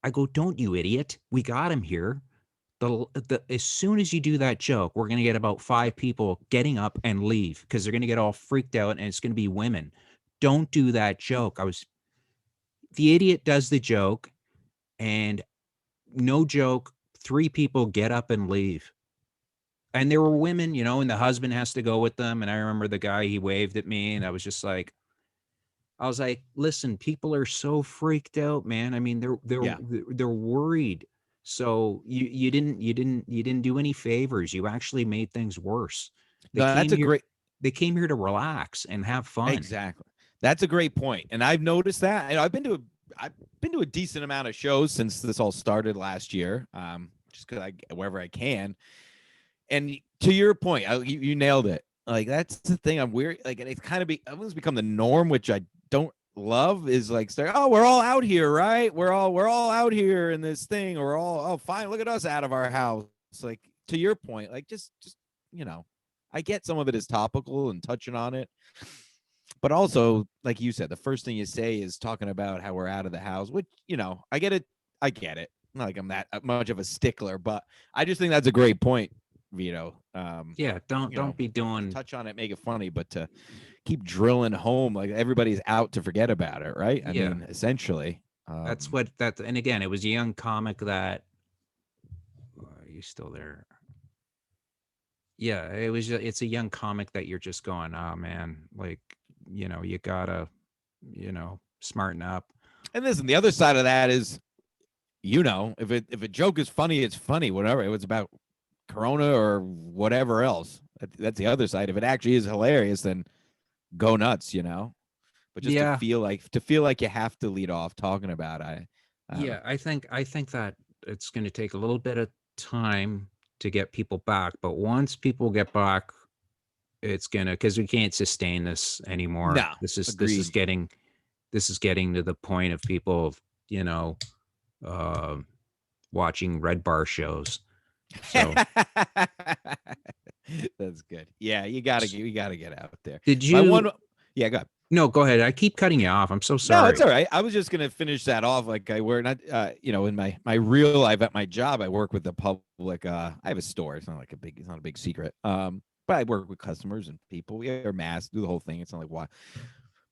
I go, "Don't, you idiot. We got him here. As soon as you do that joke, we're going to get about 5 people getting up and leave because they're going to get all freaked out and it's going to be women. Don't do that joke." The idiot does the joke and no joke, 3 people get up and leave. And there were women, and the husband has to go with them. And I remember the guy, he waved at me and I was like, listen, people are so freaked out, man. I mean, Yeah. they're worried. So you didn't do any favors. You actually made things worse. They No, came that's a here great. they came here to relax and have fun. Exactly. That's a great point. And I've noticed that. I've been to a decent amount of shows since this all started last year. Just because wherever I can. And to your point, you nailed it. Like that's the thing. I'm weird. Like, and it's kind of almost become the norm, which I don't love. Is like, oh, we're all out here, right? We're all out here in this thing. We're all fine. Look at us out of our house. Like to your point, like just you know, I get some of it is topical and touching on it, but also, like you said, the first thing you say is talking about how we're out of the house, which, I get it. I get it. Not like I'm that much of a stickler, but I just think that's a great point, Vito. Yeah, don't be doing. Touch on it, make it funny, but to keep drilling home like everybody's out to forget about it, right? I Yeah, mean, essentially. that's what that. And again, it was a young comic that. Are you still there? Yeah, it's a young comic that you're just going, oh man, like, you gotta, smarten up. And listen, the other side of that is, if a joke is funny, it's funny, whatever. If it's about Corona or whatever else, that's the other side. If it actually is hilarious, then go nuts, But just Yeah, to feel like you have to lead off talking about, I don't know. yeah, I think that it's going to take a little bit of time to get people back, but once people get back, it's gonna, because we can't sustain this anymore. No, This is agreed. getting to the point of people, you know, uh, watching red bar shows. So That's good. Yeah, you gotta get out there. did My you? one, yeah, go ahead. No, go ahead. I keep cutting you off. I'm so No, it's sorry. all right. I was just gonna finish that off. Like I work, not in my real life at my job, I work with the public. I have a store. It's not a big secret. But I work with customers and people. We wear masks, do the whole thing. It's not like why.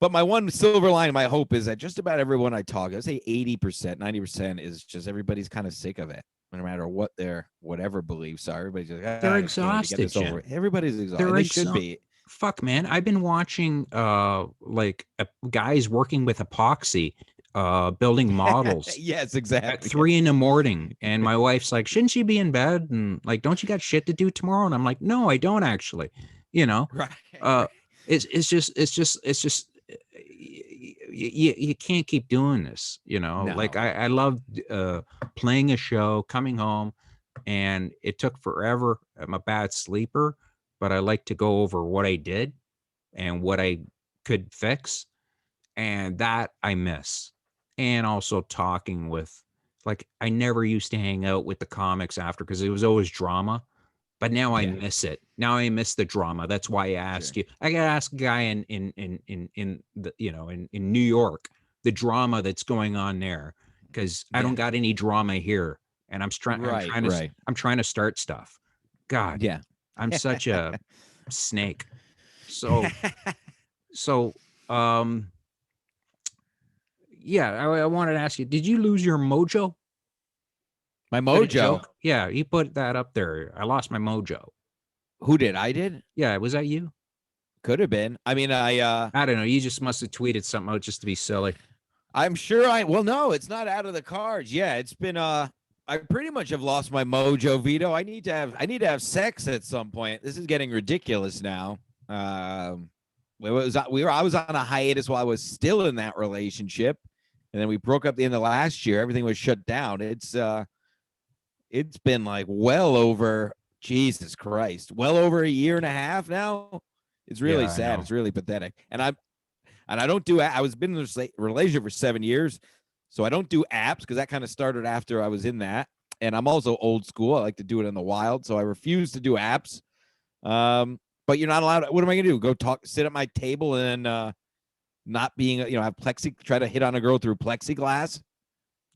But my one silver line, my hope is that just about everyone I talk, I say 80%, 90% is just everybody's kind of sick of it. No matter what their whatever beliefs are, everybody's just They're I just can't wait to get exhausted, this over. Jim. Everybody's exhausted, They're and they should exhausted. be. Fuck, man. I've been watching like guys working with epoxy, building models Yes, at exactly. 3 in the morning, and my wife's like, "Shouldn't you be in bed?" And like, "Don't you got shit to do tomorrow?" And I'm like, "No, I don't actually." You know, Right, uh, right. it's just you can't keep doing this. Like No. I love playing a show, coming home, and it took forever. I'm a bad sleeper, but I like to go over what I did and what I could fix, and that I miss. And also talking with, like, I never used to hang out with the comics after because it was always drama, but now I Yeah, miss it. Now I miss the drama. That's why I asked sure. you. I got to ask a guy in the in New York the drama that's going on there, because I don't Yeah. got any drama here, and Right, right. I'm trying to start stuff. God, Yeah. I'm such a snake. So so um yeah, I wanted to ask you, did you lose your mojo? My Is that a mojo. joke? Yeah, you put that up there. I lost my mojo. Who did? I did? Yeah, was that you? Could have been. I mean, I don't know. You just must have tweeted something out just to be silly. I'm sure well, no, it's not out of the cards. Yeah, it's been I pretty much have lost my mojo, Vito. I need to have sex at some point. This is getting ridiculous now. I was on a hiatus while I was still in that relationship, and then we broke up the end of last year. Everything was shut down. It's been like well over, Jesus Christ, well over a year and a half now. It's Yeah, really I sad. know. It's really pathetic. And I don't do. I was been in this relationship for 7 years, so I don't do apps because that kind of started after I was in that. And I'm also old school. I like to do it in the wild, so I refuse to do apps. But you're not allowed. What am I going to do? Go sit at my table and not being, have try to hit on a girl through plexiglass?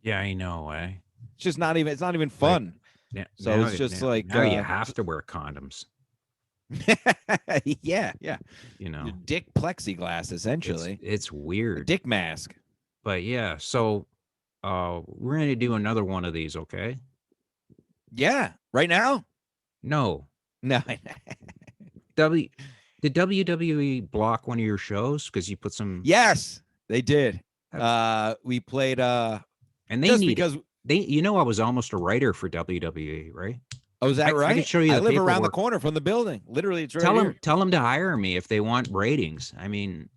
Yeah, I know. It's just not even. It's not even Like fun. now, So now, it's just now, like, now you have to wear condoms. yeah, yeah. You Your know, dick plexiglass, it's essentially. it's A weird. dick mask. But yeah, so we're gonna do another one of these, okay? Yeah. Right now? No, No. W did WWE block one of your shows because you put some? Yes, they did. uh, We played And they just need it. because. I was almost a writer for WWE, right? Oh, is that I could right? show you I the live around the paperwork. corner from the building. Literally, it's right here. Tell them to hire me if they want ratings. I mean,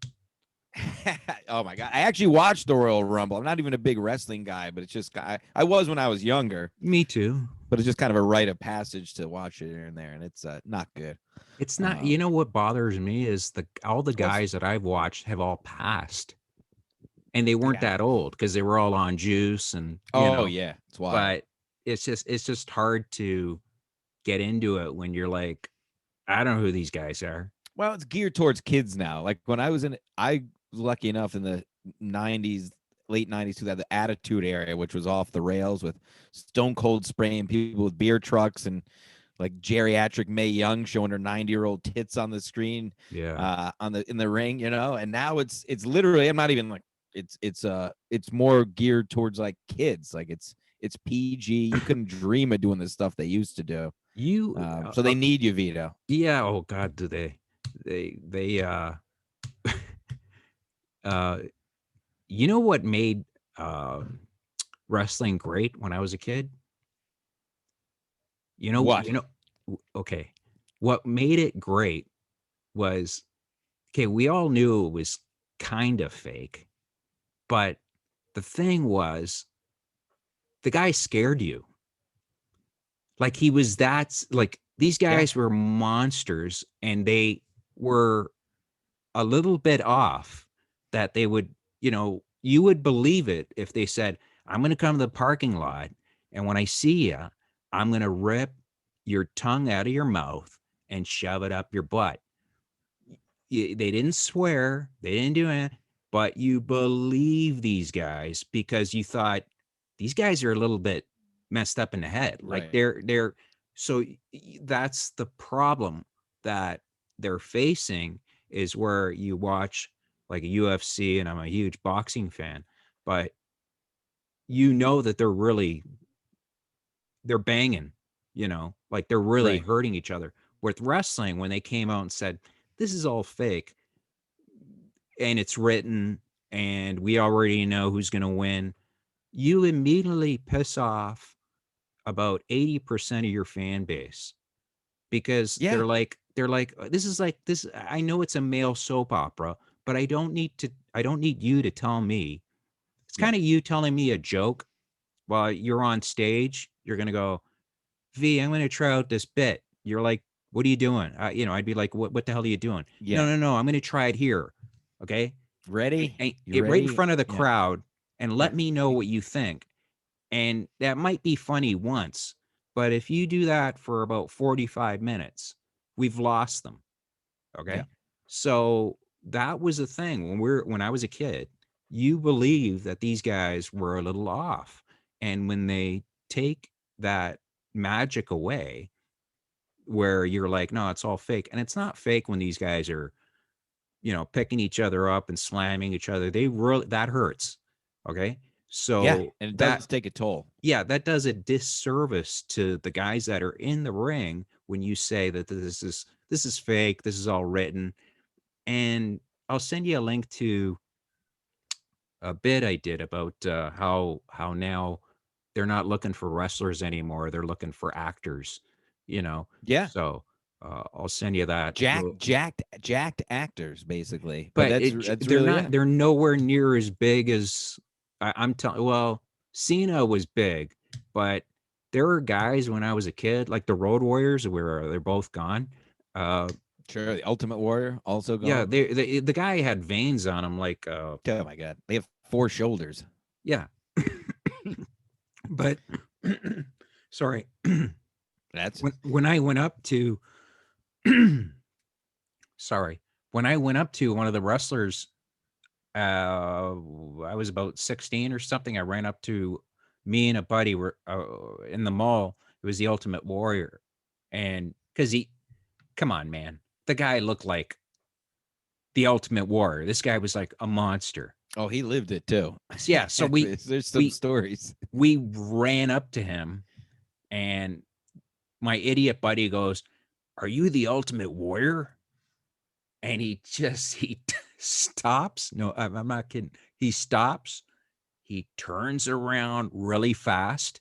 Oh my god! I actually watched the Royal Rumble. I'm not even a big wrestling guy, but it's just I was when I was younger. me too. But it's just kind of a rite of passage to watch it here and there, and it's not good. It's not. What bothers me is all the What's guys that I've watched have all passed, and they weren't yeah? that old because they were all on juice, and Oh yeah, it's wild. But it's just hard to get into it when you're like, I don't know who these guys are. Well, it's geared towards kids now. Like when I was lucky enough in the 90s, late 90s to that the Attitude Era, which was off the rails with Stone Cold spraying people with beer trucks and like geriatric Mae Young showing her 90-year-old tits on the screen, Yeah. on the in the ring, And now it's literally, I'm not even like, it's more geared towards like kids. Like it's PG. You couldn't dream of doing the stuff they used to do. You So they need you, Vito. yeah, oh god, do they. They uh you know what made wrestling great when I was a kid? What? You know okay. What made it great was okay, we all knew it was kind of fake, but the thing was the guy scared you. Like he was like these Yeah. guys were monsters and they were a little bit off that they would, you would believe it if they said, I'm going to come to the parking lot and when I see you, I'm going to rip your tongue out of your mouth and shove it up your butt. They didn't swear, they didn't do it, but you believe these guys because you thought these guys are a little bit messed up in the head. Like Right. they're so that's the problem that they're facing is where you watch like a UFC and I'm a huge boxing fan, but you know that they're banging, like they're really Right. hurting each other. With wrestling, when they came out and said, this is all fake, and it's written and we already know who's going to win, you immediately piss off about 80% of your fan base because Yeah. they're this is like this. I know it's a male soap opera, but I don't need you to tell me. It's Yeah. kind of you telling me a joke while you're on stage. You're going to go, V, I'm going to try out this bit. You're like, what are you doing? I'd be like, what the hell are you doing? No, Yeah. no, no. I'm going to try it here. Okay. Ready? You It right in ready? front of the Yeah. crowd and Yeah. let me know what you think. And that might be funny once, but if you do that for about 45 minutes, we've lost them. Yeah. Okay. So that was a thing when I was a kid, you believe that these guys were a little off. And when they take that magic away, where you're like, no, it's all fake. And it's not fake when these guys are, picking each other up and slamming each other. They really, that hurts. Okay. Yeah. So And it that, does take a toll. yeah, that does a disservice to the guys that are in the ring when you say that this is fake, this is all written. And I'll send you a link to a bit I did about how now they're not looking for wrestlers anymore, they're looking for actors, you know. Yeah. So I'll send you that. Jacked actors, basically. But But that's they're really, not, yeah. they're nowhere near as big as I'm telling. Well, Cena was big, but there were guys when I was a kid, like the Road Warriors, where they're both gone. Uh, Sure. The Ultimate Warrior also yeah, gone. the guy had veins on him, like Oh my God. They have 4 shoulders. yeah, but sorry, That's when I went up to sorry, when I went up to one of the wrestlers, I was about 16 or something. I ran up to me and a buddy were in the mall. It was the Ultimate Warrior, and because come on, man, the guy looked like the Ultimate Warrior. This guy was like a monster. Oh, he lived it too. Yeah, so There's some we stories. we ran up to him, and my idiot buddy goes, "Are you the Ultimate Warrior?" And he stops. No, I'm not kidding. He stops. He turns around really fast,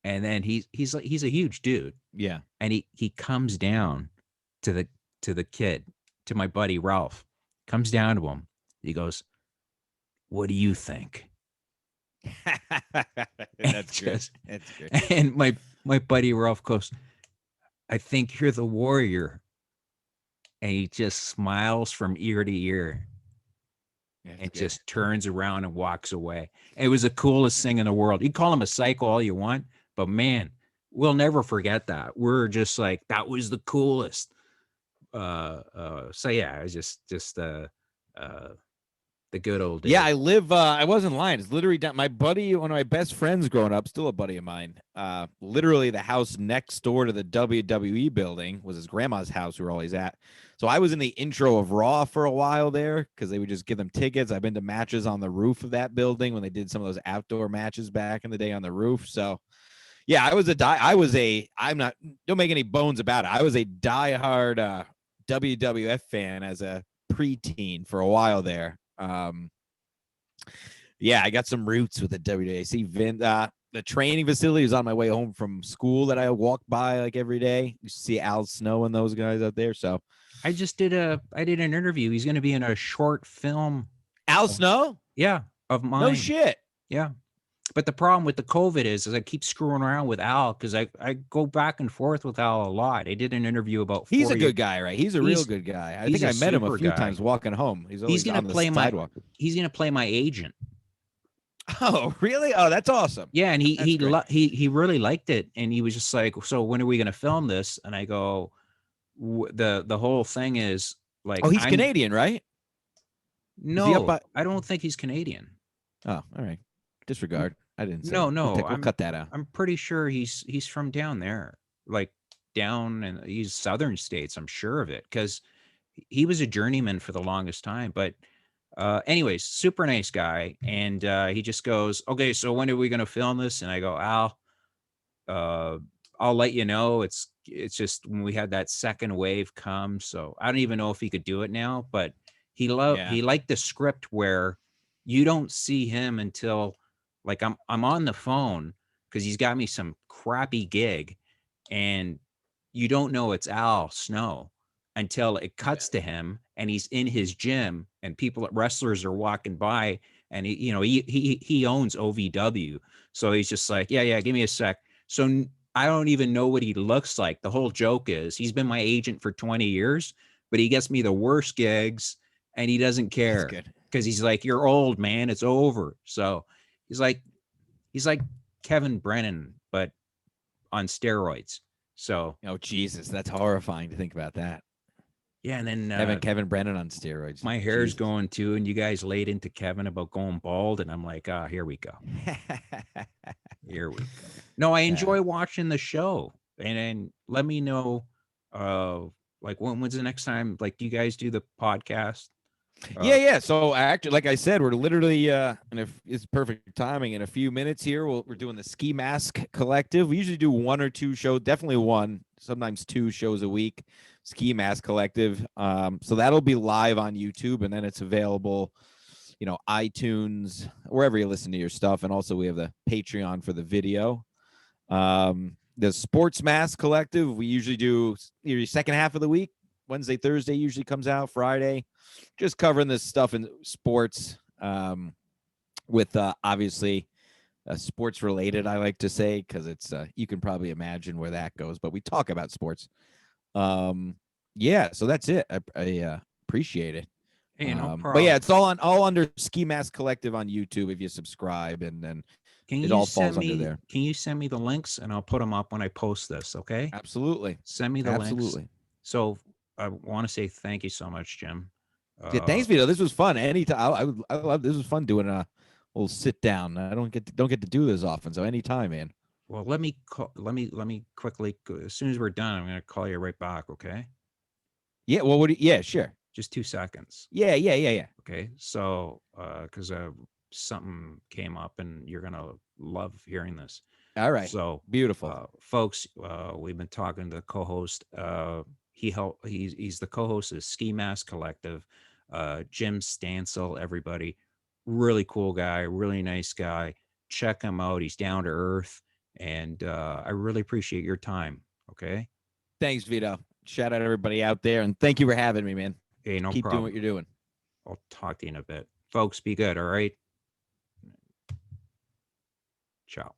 and then he's a huge dude, Yeah. and he comes down to the kid, to my buddy Ralph, comes down to him. He goes, "What do you think?" And That's great. just That's great. and my buddy Ralph goes, "I think you're the warrior," and he just smiles from ear to ear That's and good. just turns around and walks away. It was the coolest thing in the world. You call him a psycho all you want, but man, we'll never forget that. We're just like, that was the coolest. So yeah, it's uh, the good old Yeah, days. I live. I wasn't lying. It's literally down. My buddy, one of my best friends growing up, still a buddy of mine. Literally the house next door to the WWE building was his grandma's house. We were always at. So I was in the intro of Raw for a while there because they would just give them tickets. I've been to matches on the roof of that building when they did some of those outdoor matches back in the day on the roof. So yeah, I was a die. I was a. I'm not. Don't make any bones about it. I was a diehard WWF fan as a preteen for a while there. Yeah, I got some roots with the WAC. The training facility was on my way home from school that I walked by like every day. You see Al Snow and those guys out there. So I did an interview. He's going to be in a short film. Al of- Snow? yeah, of No mine. shit. Yeah. But the problem with the COVID is I keep screwing around with Al because I go back and forth with Al a lot. I did an interview about He's 4 a years. good guy, right? He's a real He's good guy. I he's think a I met him a super few guy. times walking home. He's He's always gonna on the play my sidewalk. he's gonna play my agent. Oh, really? Oh, that's awesome. Yeah, and That's great. he really liked it, and he was just like, "So when are we gonna film this?" And I go, The whole thing is like, Oh, he's I'm Canadian, right? Is he up no, by? I don't think he's Canadian. Oh, all right. Disregard. I didn't say No, it. no, We'll cut that out. I'm pretty sure he's from down there, like down, and he's southern states. I'm sure of it because he was a journeyman for the longest time. But anyways, super nice guy, and he just goes, "Okay, so when are we gonna film this?" And I go, "Al, uh, I'll let you know. It's just when we had that second wave come, so I don't even know if he could do it now, but Yeah. he liked the script where you don't see him until like I'm on the phone because he's got me some crappy gig, and you don't know it's Al Snow until it Yeah. cuts to him and he's in his gym and wrestlers are walking by, and he owns OVW, so he's just like, yeah, give me a sec. So I don't even know what he looks like. The whole joke is he's been my agent for 20 years, but he gets me the worst gigs and he doesn't That's care good. because he's like, "You're old, man. It's over." So he's like he's like Kevin Brennan, but on steroids. So Oh, Jesus. That's horrifying to think about that. yeah, and then Kevin Brennan on steroids. my hair's Jesus. going too, and you guys laid into Kevin about going bald, and I'm like, here we go. Here we go. No, I Yeah. enjoy watching the show, and let me know, uh, like when's the next time? Like, do you guys do the podcast? Yeah. So actually, like I said, we're literally and if it's perfect timing in a few minutes here. We're doing the Ski Mask Collective. We usually do one or two shows, definitely one, sometimes two shows a week. Ski Mask Collective. So that'll be live on YouTube, and then it's available, iTunes, wherever you listen to your stuff, and also we have the Patreon for the video. The Sports Mask Collective, we usually do your second half of the week. Wednesday, Thursday usually comes out. Friday, just covering this stuff in sports, with obviously sports related. I like to say because it's you can probably imagine where that goes, but we talk about sports. Yeah, so that's it. I appreciate it. Hey, no But yeah, problem. it's all under Ski Mask Collective on YouTube if you subscribe, and then it all falls under there. Can you send me the links and I'll put them up when I post this? Okay. Absolutely, Send me the links. absolutely. So I want to say thank you so much, Jim. Yeah, thanks, Vito. This was fun. Anytime, I love this. Was fun doing a little sit down. I don't get to do this often, so anytime, man. Well, let me quickly, as soon as we're done, I'm going to call you right back. Okay. Yeah. Well, yeah, sure. Just 2 seconds. Yeah. Okay. So, because something came up and you're going to love hearing this. All right. So Beautiful. folks, we've been talking to the co-host. He's the co-host of Ski Mask Collective. Jim Stancil, everybody, really cool guy, really nice guy. Check him out. He's down to earth, and I really appreciate your time. Okay. Thanks, Vito. Shout out everybody out there, and thank you for having me, man. Hey, no Keep doing problem. what you're doing. I'll talk to you in a bit. Folks, be good. All right. Ciao.